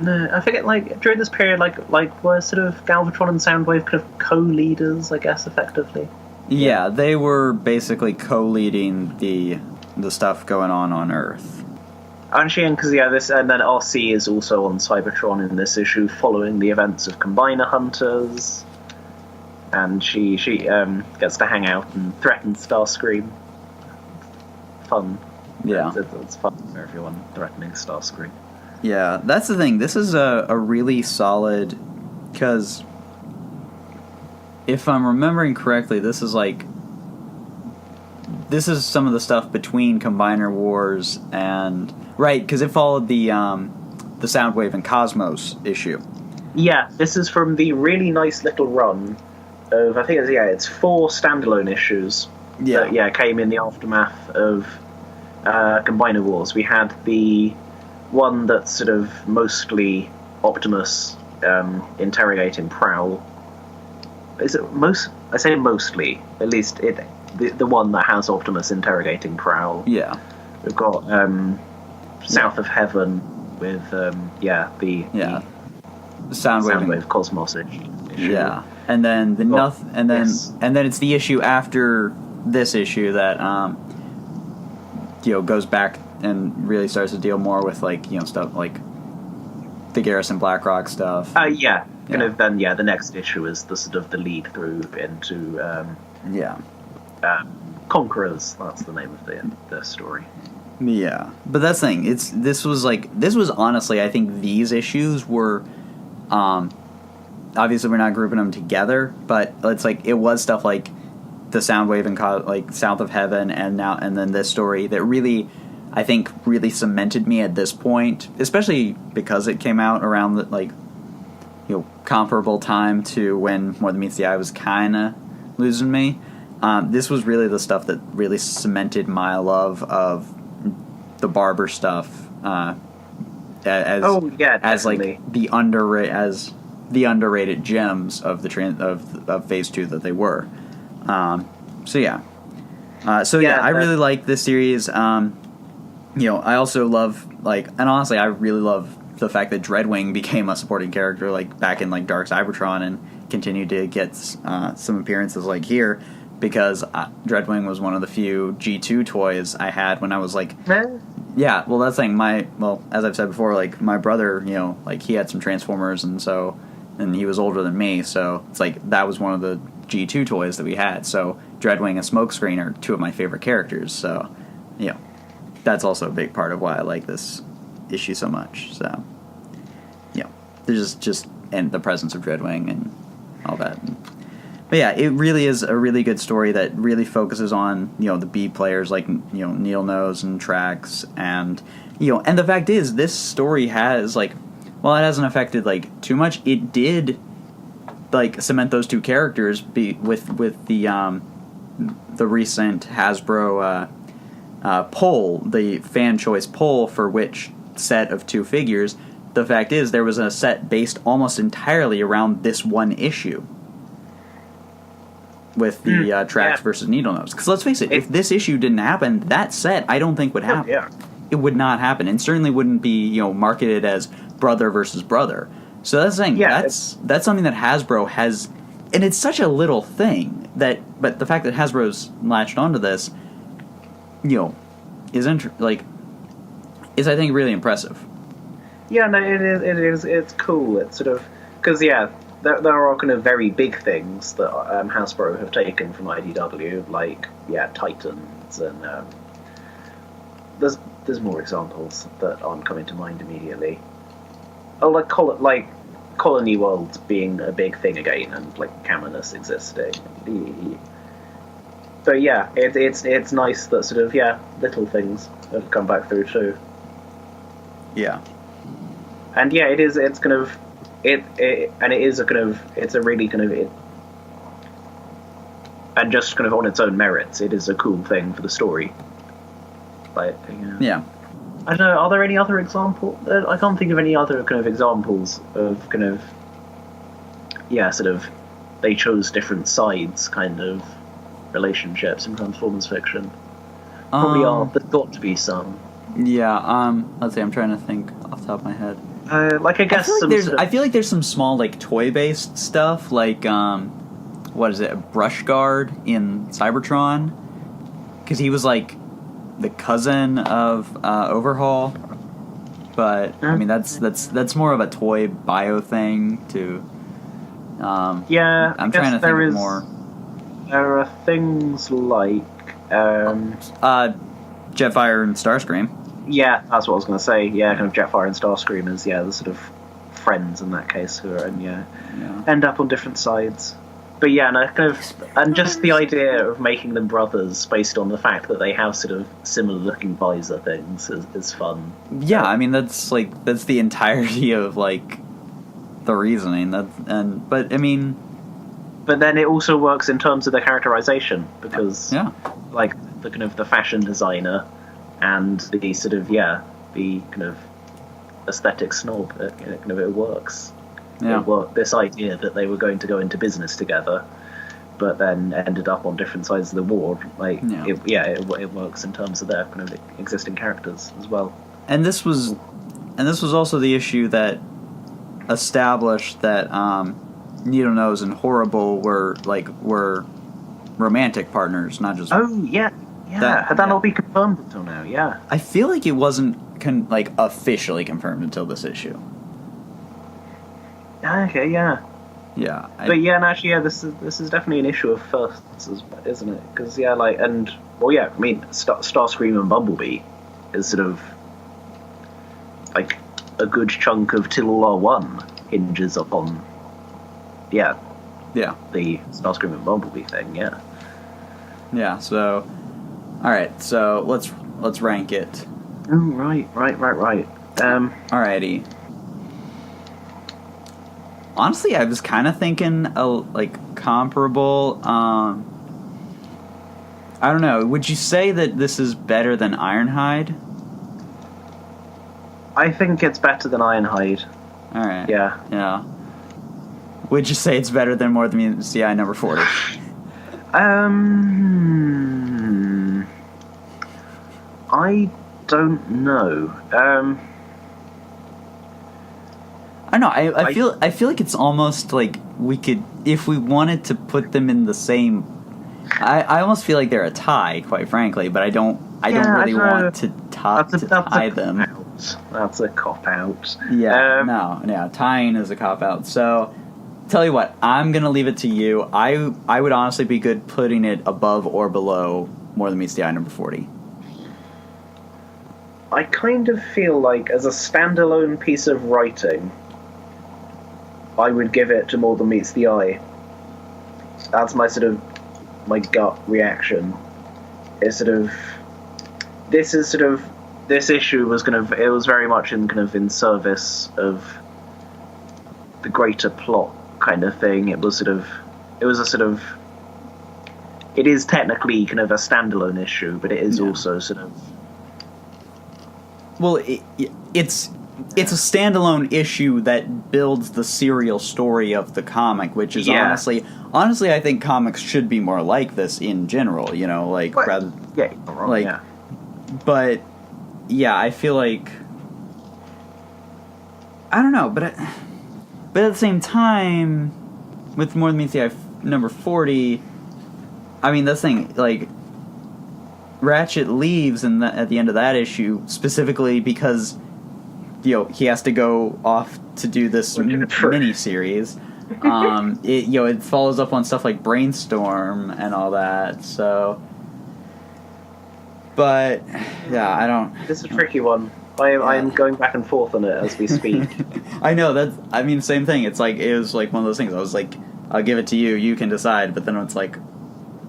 No, I forget. Like during this period, like were sort of Galvatron and Soundwave kind of co-leaders, I guess, effectively. Yeah, they were basically co-leading the stuff going on Earth. And because and then RC is also on Cybertron in this issue, following the events of Combiner Hunters, and she gets to hang out and threaten Starscream. Fun. Yeah, it's fun for everyone threatening Starscream. Yeah, that's the thing. This is a really solid, because if I'm remembering correctly, this is some of the stuff between Combiner Wars and right, because it followed the Soundwave and Cosmos issue. Yeah, this is from the really nice little run of, I think it's 4 standalone issues. Yeah, that, came in the aftermath of Combiner Wars. We had the one that's sort of mostly Optimus interrogating Prowl. Is it most? I say mostly. At least the one that has Optimus interrogating Prowl. Yeah. We've got South of Heaven with the Soundwave Cosmos issue. Yeah, and then and then it's the issue after this issue that goes back and really starts to deal more with stuff like the Garrison Blackrock stuff. The next issue is the sort of the lead through into Conquerors. That's the name of the story. Yeah, but that's the thing. This was honestly, I think these issues were, obviously we're not grouping them together, but it's like it was stuff like the Soundwave and like South of Heaven, and then this story that really, I think, really cemented me at this point, especially because it came out around the comparable time to when More Than Meets the Eye was kind of losing me. This was really the stuff that really cemented my love of the Barber stuff as like the underrated gems of of Phase 2 that they were. I really like this series. I also love and honestly, I really love the fact that Dreadwing became a supporting character back in Dark Cybertron and continued to get some appearances here, because Dreadwing was one of the few G2 toys I had when I was yeah, well, that's as I've said before, my brother, he had some Transformers, and he was older than me, so it's that was one of the G2 toys that we had. So Dreadwing and Smokescreen are two of my favorite characters, so that's also a big part of why I like this issue so much. So there's just and the presence of Dreadwing and all that. But yeah, it really is a really good story that really focuses on the B players Neil Nose and Trax, and and the fact is, this story has while it hasn't affected too much, it did cement those two characters with the recent Hasbro poll, the fan choice poll for which set of two figures. The fact is, there was a set based almost entirely around this one issue with the Trax versus Needlenose. Because let's face it, if this issue didn't happen, that set I don't think would happen. Yeah. It would not happen, and certainly wouldn't be marketed as brother versus brother. So that's the thing. Yeah, that's something that Hasbro has, and it's such a little thing but the fact that Hasbro's latched onto this, is I think really impressive. Yeah, no, it is. It's cool. It's sort of because there are kind of very big things that Hasbro have taken from IDW, Titans, and there's more examples that aren't coming to mind immediately. Oh, Colony Worlds being a big thing again, and Caminus existing. So yeah, it's nice that sort of little things have come back through too. Yeah. And yeah, it is. It's kind of it's a really kind of and just kind of on its own merits, it is a cool thing for the story. Yeah. I don't know. Are there any other examples? I can't think of any other kind of examples of kind of sort of they chose different sides kind of relationships in Transformers fiction. Probably are. There's got to be some. Yeah. Let's see. I'm trying to think off the top of my head. I guess I feel like there's some small toy-based stuff what is it, Brush Guard in Cybertron, because he was the cousin of Overhaul, but I mean that's more of a toy bio thing too. I'm trying to think of more. There are things like Jetfire and Starscream. Yeah, that's what I was going to say. Yeah, kind of Jetfire and Starscream is the sort of friends in that case who are end up on different sides. But yeah, no, kind of, and just the idea of making them brothers based on the fact that they have sort of similar looking visor things is fun. Yeah, I mean that's the entirety of the reasoning but then it also works in terms of the characterization, because the kind of the fashion designer and the sort of the kind of aesthetic snob, it works. Yeah. This idea that they were going to go into business together, but then ended up on different sides of the war. It works in terms of their kind of existing characters as well. And this was also the issue that established that Needlenose and Horrible were romantic partners, not just. Oh yeah. Had that not been confirmed until now? Yeah. I feel like it wasn't officially confirmed until this issue. Okay, yeah. Yeah. But yeah, and actually, yeah, this is definitely an issue of firsts, isn't it? Because yeah, like, and well, yeah, I mean, Starscream and Bumblebee is sort of like a good chunk of Till All Are One hinges upon, yeah, the Starscream and Bumblebee thing, yeah. Yeah. So, all right. So let's rank it. Oh, right. Alrighty. Honestly, I was kind of thinking like comparable. I don't know. Would you say that this is better than Ironhide? I think it's better than Ironhide. All right. Yeah. Would you say it's better than More Than Meets the Eye number 40? I don't know. I know. I feel like it's almost like we could, if we wanted to put them in the same. I almost feel like they're a tie, quite frankly, but I don't really want to tie them. That's a cop out. Yeah, no, tying is a cop out. So, tell you what, I'm gonna leave it to you. I would honestly be good putting it above or below More Than Meets the Eye number 40. I kind of feel like, as a standalone piece of writing, I would give it to More Than Meets the Eye. That's my gut reaction. It's this issue was it was very much in service of the greater plot kind of thing. It was it is technically kind of a standalone issue, but it is also sort of. Well, it's a standalone issue that builds the serial story of the comic, which is honestly, I think comics should be more like this in general. You know, like rather, But yeah, I feel like I don't know, but at the same time, with More Than Meets the Eye number 40, I mean, this thing like. Ratchet leaves at the end of that issue specifically because he has to go off to do this mini series. It follows up on stuff like Brainstorm and all that. So, but yeah, I don't. This is a tricky one. I am going back and forth on it as we speak. I know same thing. It was like one of those things. I was like, I'll give it to you. You can decide. But then it's like.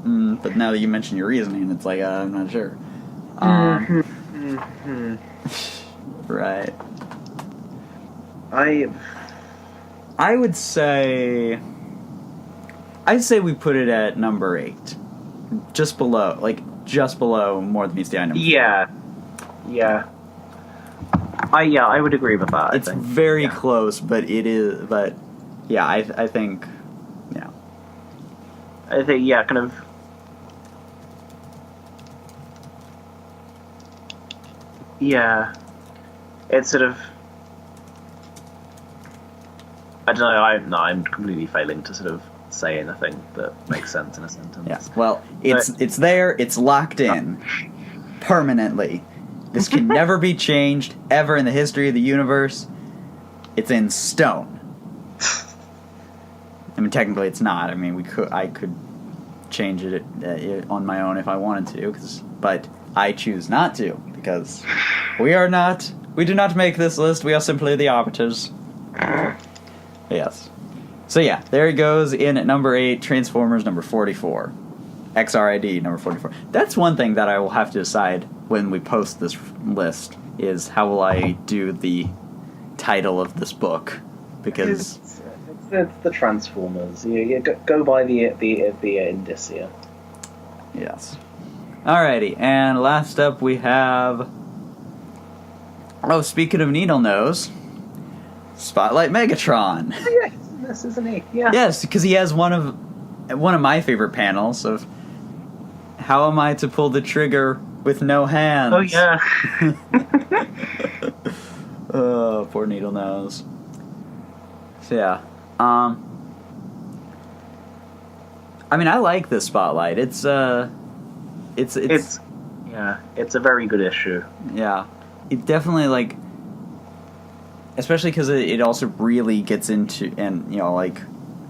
But now that you mention your reasoning, it's like I'm not sure. Right. I would say. I'd say we put it at number 8, just below More Than Meets the Eye number 4. Yeah. I would agree with that. It's very close, but it is. But yeah, I think. Yeah. I think kind of. Yeah, it's sort of. I don't know. I'm completely failing to sort of say anything that makes sense in a sentence. Yeah. Well, it's there. It's locked in permanently. This can never be changed ever in the history of the universe. It's in stone. I mean, technically, it's not. I mean, I could change it on my own if I wanted to, but I choose not to. Because we do not make this list, we are simply the arbiters. Yes. So yeah, there it goes in at number 8, Transformers number 44. XRID number 44. That's one thing that I will have to decide when we post this list, is how will I do the title of this book. Because it's the Transformers. You go by the indicia. Yes. Alrighty, and last up we have. Speaking of Needle Nose, Spotlight Megatron. Oh, yeah, this isn't he? Yeah. Yes, because he has one of my favorite panels of how am I to pull the trigger with no hands? Oh yeah. Oh, poor Needle Nose. So yeah, I mean, I like this Spotlight. It's a very good issue. Yeah, it definitely especially because it also really gets into, and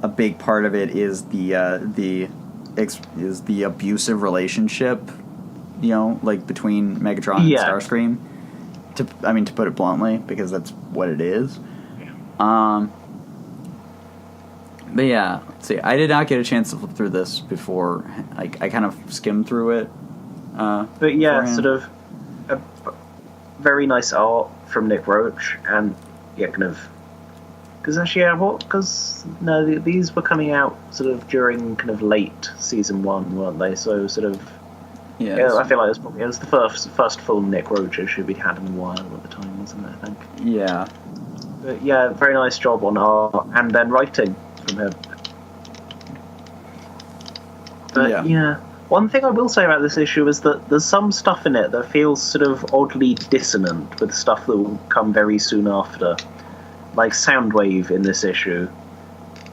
a big part of it is the abusive relationship, like between Megatron and Starscream. To put it bluntly, because that's what it is. But yeah, let's see. I did not get a chance to flip through this before. I kind of skimmed through it. But yeah, beforehand. Sort of a very nice art from Nick Roach, and kind of. Because actually, these were coming out sort of during kind of late season 1, weren't they? So sort of, I feel like it was the first full Nick Roach issue we'd had in a while at the time, wasn't it? I think. Yeah. But yeah, very nice job on art and then writing from him. But yeah, one thing I will say about this issue is that there's some stuff in it that feels sort of oddly dissonant with stuff that will come very soon after. Like Soundwave in this issue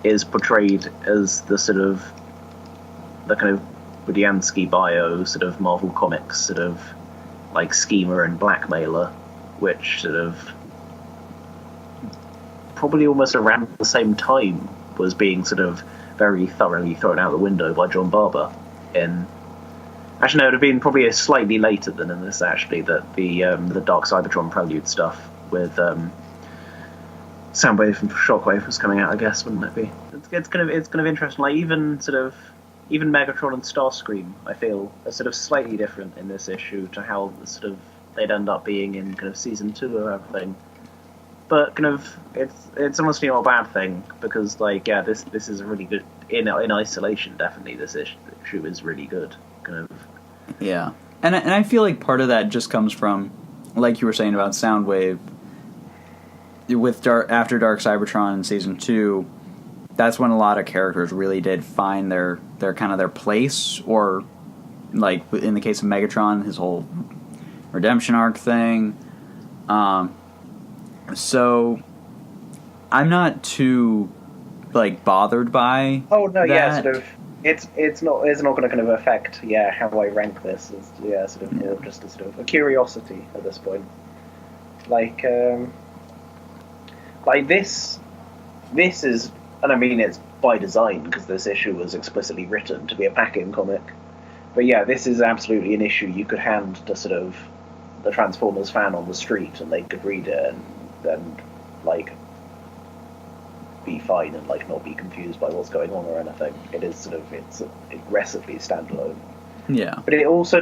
is portrayed as the kind of Budiansky bio sort of Marvel Comics sort of like schemer and blackmailer, which sort of probably almost around the same time was being sort of very thoroughly thrown out the window by John Barber. Actually, no, it would have been probably slightly later than in this. Actually, that the Dark Cybertron Prelude stuff with. Soundwave and Shockwave was coming out, I guess, wouldn't it be? It's kind of interesting. Like even Megatron and Starscream, I feel, are sort of slightly different in this issue to how sort of they'd end up being in kind of season 2 or everything. But kind of it's honestly not a bad thing, because this is a really good in isolation. Definitely, this issue is really good. Kind of. Yeah, and I feel like part of that just comes from, like you were saying about Soundwave. With after Dark Cybertron in season 2, that's when a lot of characters really did find their kind of their place, or like in the case of Megatron, his whole redemption arc thing. So I'm not too bothered by. Oh no, that. Yeah, sort of. It's not going to kind of affect how I rank this. It's sort of more just a sort of a curiosity at this point. Like this is, and I mean it's by design because this issue was explicitly written to be a pack-in comic. But yeah, this is absolutely an issue you could hand to sort of the Transformers fan on the street, and they could read it and be fine and not be confused by what's going on or anything. It is it's aggressively standalone. Yeah. But it also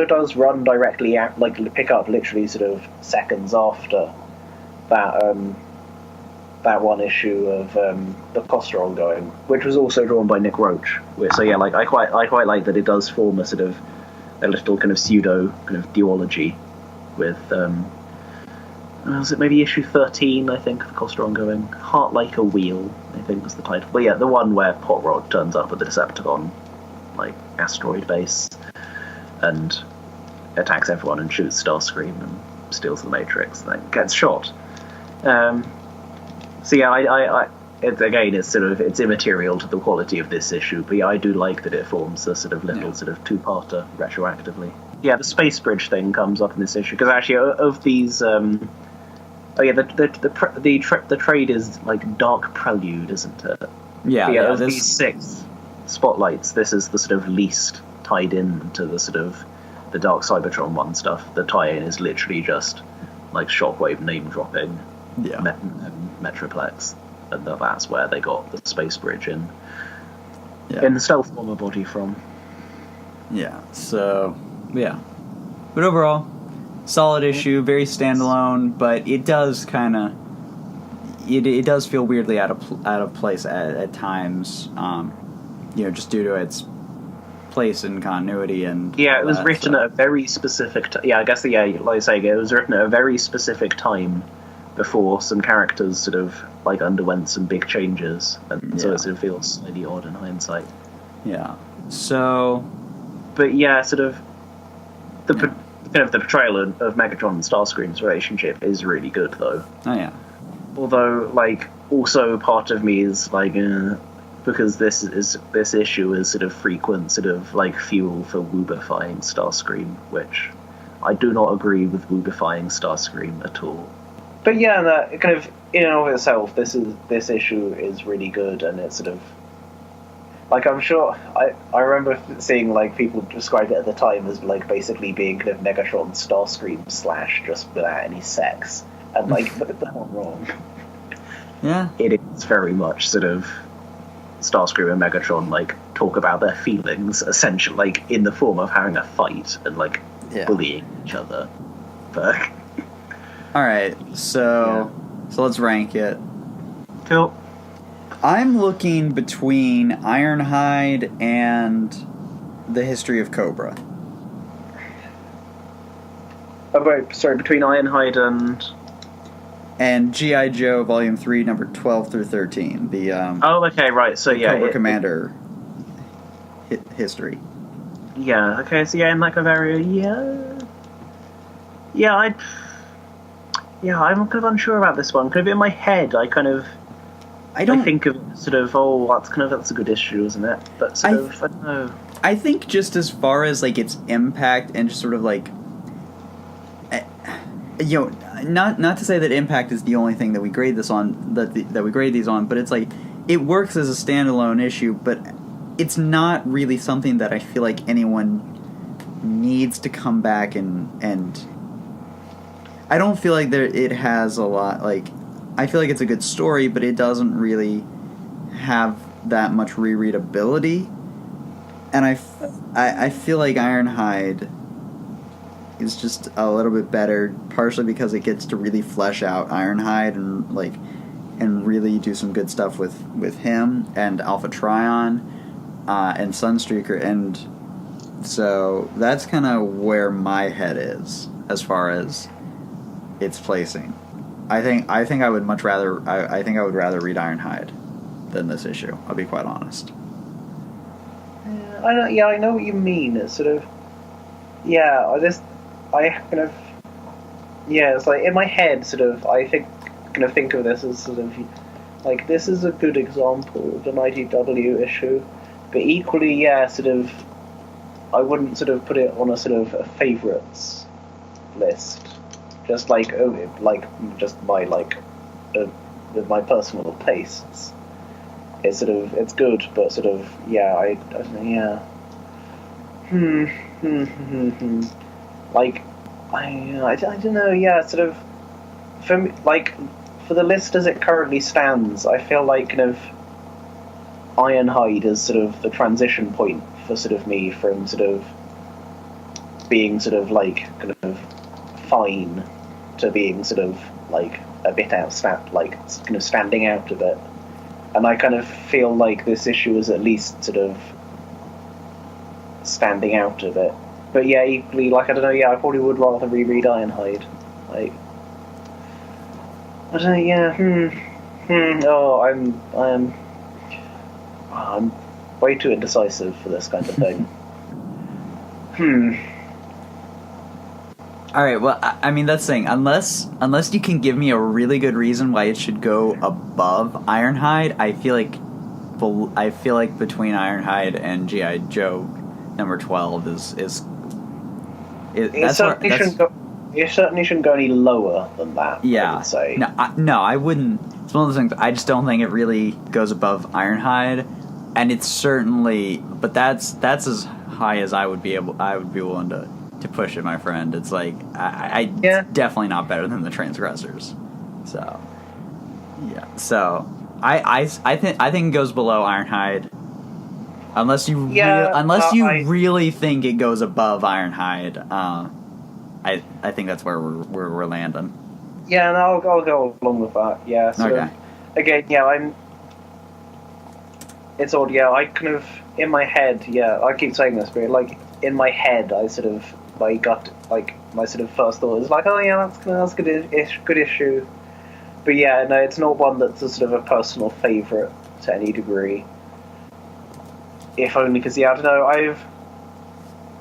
does run directly out, pick up literally sort of seconds after that one issue of the Costa ongoing, which was also drawn by Nick Roach. So yeah, I quite like that it does form a sort of a little kind of pseudo kind of duology with was it maybe issue 13, I think, of Costa ongoing. Heart Like a Wheel, I think was the title. But yeah, the one where Pot Rod turns up at the Decepticon asteroid base and attacks everyone and shoots Starscream and steals the Matrix and then gets shot. So yeah, it's immaterial to the quality of this issue, but yeah, I do like that it forms a sort of little sort of two-parter retroactively. Yeah, the space bridge thing comes up in this issue because actually of these, the trade is Dark Prelude, isn't it? Yeah. Of these 6 spotlights, this is the sort of least tied in to the sort of the Dark Cybertron one stuff. The tie-in is literally just Shockwave name dropping. Yeah. Metroplex, and that's where they got the space bridge in the stealth bomber body from. Yeah. So yeah, but overall, solid issue, very standalone, but it does kind of it does feel weirdly out of place at times. Just due to its place in continuity and it was written at a very specific. I guess like I say, it was written at a very specific time before some characters sort of underwent some big changes, and so it sort of feels slightly odd in hindsight. Yeah. So, but yeah, sort of the portrayal of Megatron and Starscream's relationship is really good, though. Oh yeah. Although, also part of me is because this issue is sort of frequent sort of fuel for woobifying Starscream, which I do not agree with woobifying Starscream at all. but yeah, that kind of in and of itself, this issue is really good, and it's sort of like I'm sure I remember seeing like people describe it at the time as like basically being kind of Megatron Starscream / just without any sex, and like they're not wrong. Yeah, it is very much sort of Starscream and Megatron like talk about their feelings essentially like in the form of having a fight and like bullying each other. But all right, so let's rank it. Cool. I'm looking between Ironhide and the History of Cobra. Oh, wait, sorry, between Ironhide and G.I. Joe Volume 3, number 12 through 13. The oh, okay, right. So yeah, Cobra Commander history. Yeah. Okay. So yeah, in that kind of area, I'm kind of unsure about this one. Kind of in my head, I think of sort of, that's a good issue, isn't it? But I don't know. I think just as far as like its impact and just sort of like, not to say that impact is the only thing that we grade this on, that we grade these on, but it's like it works as a standalone issue, but it's not really something that I feel like anyone needs to come back and I don't feel like it has a lot, like, I feel like it's a good story, but it doesn't really have that much rereadability. And I feel like Ironhide is just a little bit better, partially because it gets to really flesh out Ironhide and really do some good stuff with him and Alpha Trion and Sunstreaker, and so that's kind of where my head is as far as its placing. I think I would much rather I think I would rather read Ironhide than this issue. I'll be quite honest. I know what you mean. It's sort of it's like in my head sort of I think of this as sort of like this is a good example of an IDW issue, but equally sort of I wouldn't sort of put it on a sort of a favourites list. Just like my personal tastes. It's sort of it's good, but sort of I don't know, like I don't know, sort of for me, like for the list as it currently stands, I feel like kind of Ironhide is sort of the transition point for sort of me from sort of being sort of like kind of fine to being sort of like a bit like kind of standing out a bit, and I kind of feel like this issue is at least sort of standing out a bit. But equally, like I don't know, I probably would rather reread Ironhide. Like I don't know, Oh, I'm way too indecisive for this kind of thing. All right. Well, I mean that's the thing. Unless you can give me a really good reason why it should go above Ironhide, I feel like between Ironhide and G.I. Joe number 12 is it certainly shouldn't go any lower than that. Yeah. I would say. No, I wouldn't. It's one of those things. I just don't think it really goes above Ironhide, and it's certainly. But that's as high as I would be willing to push it, my friend. It's like it's definitely not better than the Transgressors. So I think it goes below Ironhide, unless you really think it goes above Ironhide. I think that's where we're landing. Yeah, and I'll go along with that. Yeah. So okay. Again, It's odd. Yeah, I kind of in my head. Yeah, I keep saying this, but like in my head, I sort of got my sort of first thought is like, oh yeah, that's good issue. But no, it's not one that's a sort of a personal favourite to any degree. If only because I don't know,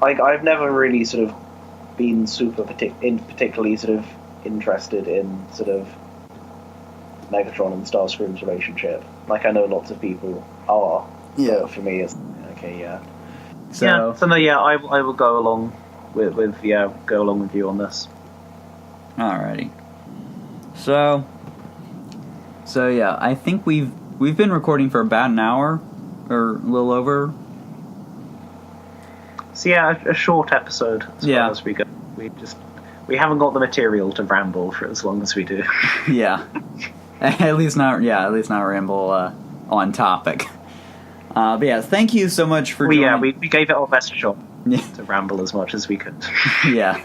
I've never really sort of been particularly sort of interested in sort of Megatron and Starscream's relationship. Like I know lots of people are. Yeah. But for me, it's okay. Yeah. So no, I will go along with you on this. Alrighty. So yeah, I think we've been recording for about an hour, or a little over. So yeah, a short episode as far as we go. We haven't got the material to ramble for as long as we do. Yeah. At least not ramble on topic. But yeah, thank you so much for joining. Yeah, we gave it our best shot to ramble as much as we could. Yeah.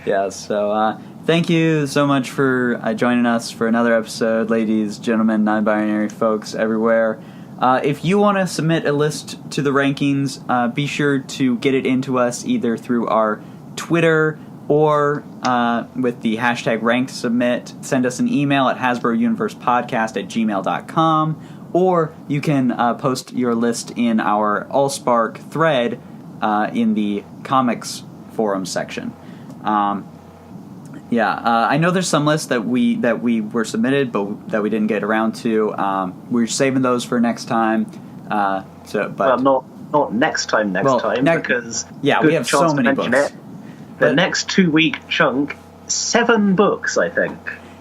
Yeah, so thank you so much for joining us for another episode, ladies, gentlemen, non-binary folks everywhere. If you want to submit a list to the rankings, be sure to get it into us either through our Twitter or with the hashtag #rankedsubmit. Send us an email at hasbrouniversepodcast@gmail.com, or you can post your list in our Allspark thread in the comics forum section. I know there's some lists that we were submitted, but that we didn't get around to. We're saving those for next time. Well, not next time, because we have so many books. The next 2-week chunk, 7 books, I think.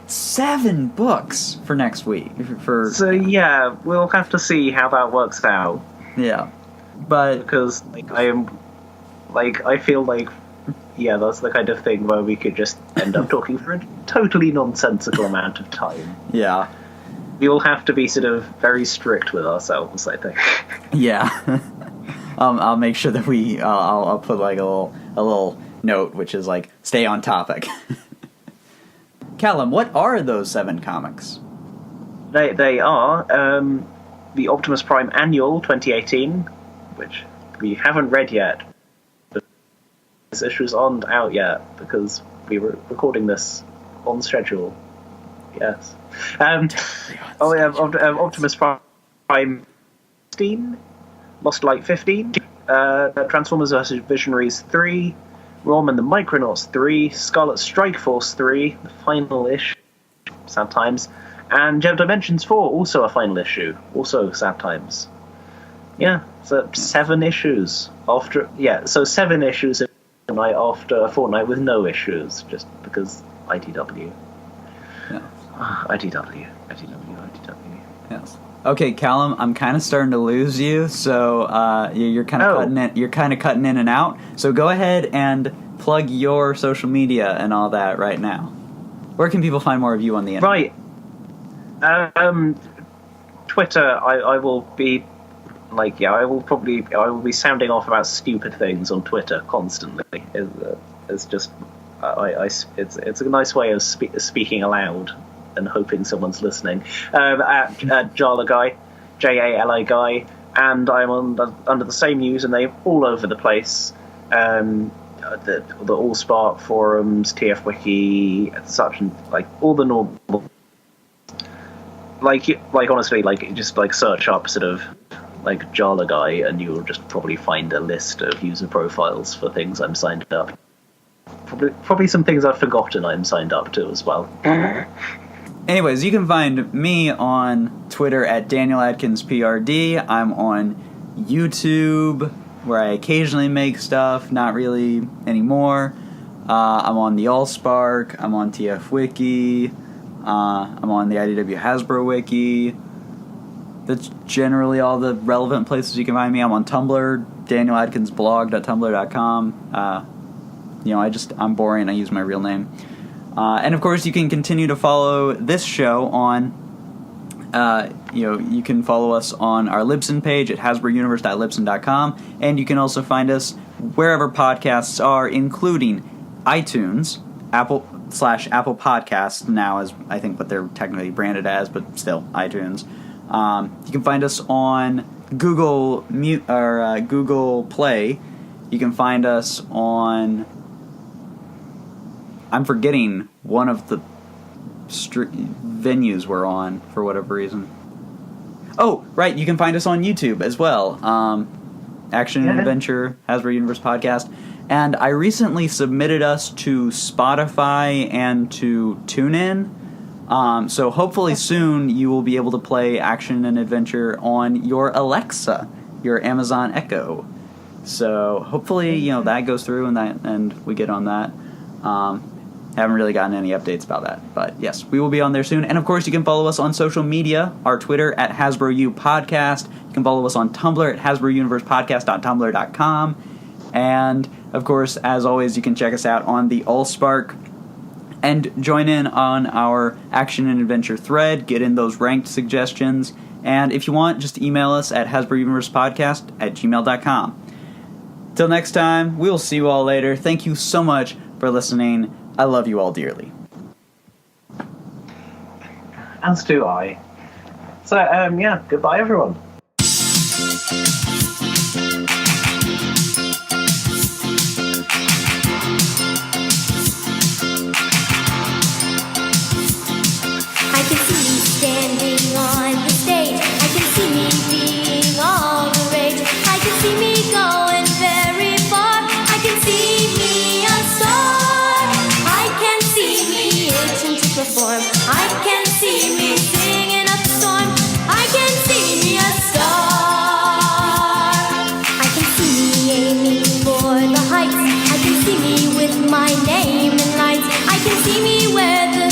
7 books for next week. Yeah, we'll have to see how that works out. Yeah, but because I feel like that's the kind of thing where we could just end up talking for a totally nonsensical amount of time. Yeah, we will have to be sort of very strict with ourselves, I think. Yeah, I'll make sure that I'll put like a little note, which is like, stay on topic. Callum, what are those 7 comics? They are the Optimus Prime Annual 2018, which we haven't read yet. This issues aren't out yet because we were recording this on schedule. Yes. Optimus Prime 15, Lost Light 15, Transformers vs. Visionaries 3, Rom and the Micronauts 3, Scarlet Strike Force 3, the final issue, sad times, and Gem Dimensions 4, also a final issue, also sad times. Yeah, so 7 issues so 7 issues after a fortnight with no issues, just because IDW. Yeah. IDW. Yes. Okay, Callum, I'm kind of starting to lose you, so you're kind of cutting in. You're kind of cutting in and out. So go ahead and plug your social media and all that right now. Where can people find more of you on the internet? Right. Twitter. I will be I will be sounding off about stupid things on Twitter constantly. It's just it's a nice way of speaking aloud and hoping someone's listening. At Jala Guy, JALA Guy, and I'm under the same username all over the place. The Allspark forums, TF Wiki, such, and all the normal. Honestly, just search up sort of Jala Guy, and you'll just probably find a list of user profiles for things I'm signed up. Probably some things I've forgotten I'm signed up to as well. Anyways, you can find me on Twitter at DanielAtkinsPRD. I'm on YouTube, where I occasionally make stuff, not really anymore. I'm on the Allspark. I'm on TF Wiki. I'm on the IDW Hasbro Wiki. That's generally all the relevant places you can find me. I'm on Tumblr, DanielAtkinsBlog.tumblr.com. I'm boring. I use my real name. And of course, you can continue to follow this show on, you can follow us on our Libsyn page at hasbrouniverse.libsyn.com, and you can also find us wherever podcasts are, including iTunes, Apple Podcasts now, as I think what they're technically branded as, but still iTunes. You can find us on Google Play. You can find us on. I'm forgetting one of the venues we're on for whatever reason. Oh, right, you can find us on YouTube as well. Action and Adventure, Hasbro Universe Podcast. And I recently submitted us to Spotify and to TuneIn. So hopefully soon you will be able to play Action and Adventure on your Alexa, your Amazon Echo. So hopefully, that goes through and we get on that. Haven't really gotten any updates about that. But yes, we will be on there soon. And of course, you can follow us on social media. Our Twitter at HasbroU Podcast. You can follow us on Tumblr at HasbroUniversePodcast.tumblr.com. And of course, as always, you can check us out on the Allspark and join in on our action and adventure thread. Get in those ranked suggestions. And if you want, just email us at HasbroUniversePodcast@gmail.com. Till next time, we'll see you all later. Thank you so much for listening. I love you all dearly. As do I. So, yeah, goodbye, everyone. I can see me standing on the stage. I can see me being all the rage. I can see me going very far. I can see me a star. I can see me itching to perform. I can see me singing up a storm. I can see me a star. I can see me aiming for the heights. I can see me with my name in lights. I can see me where the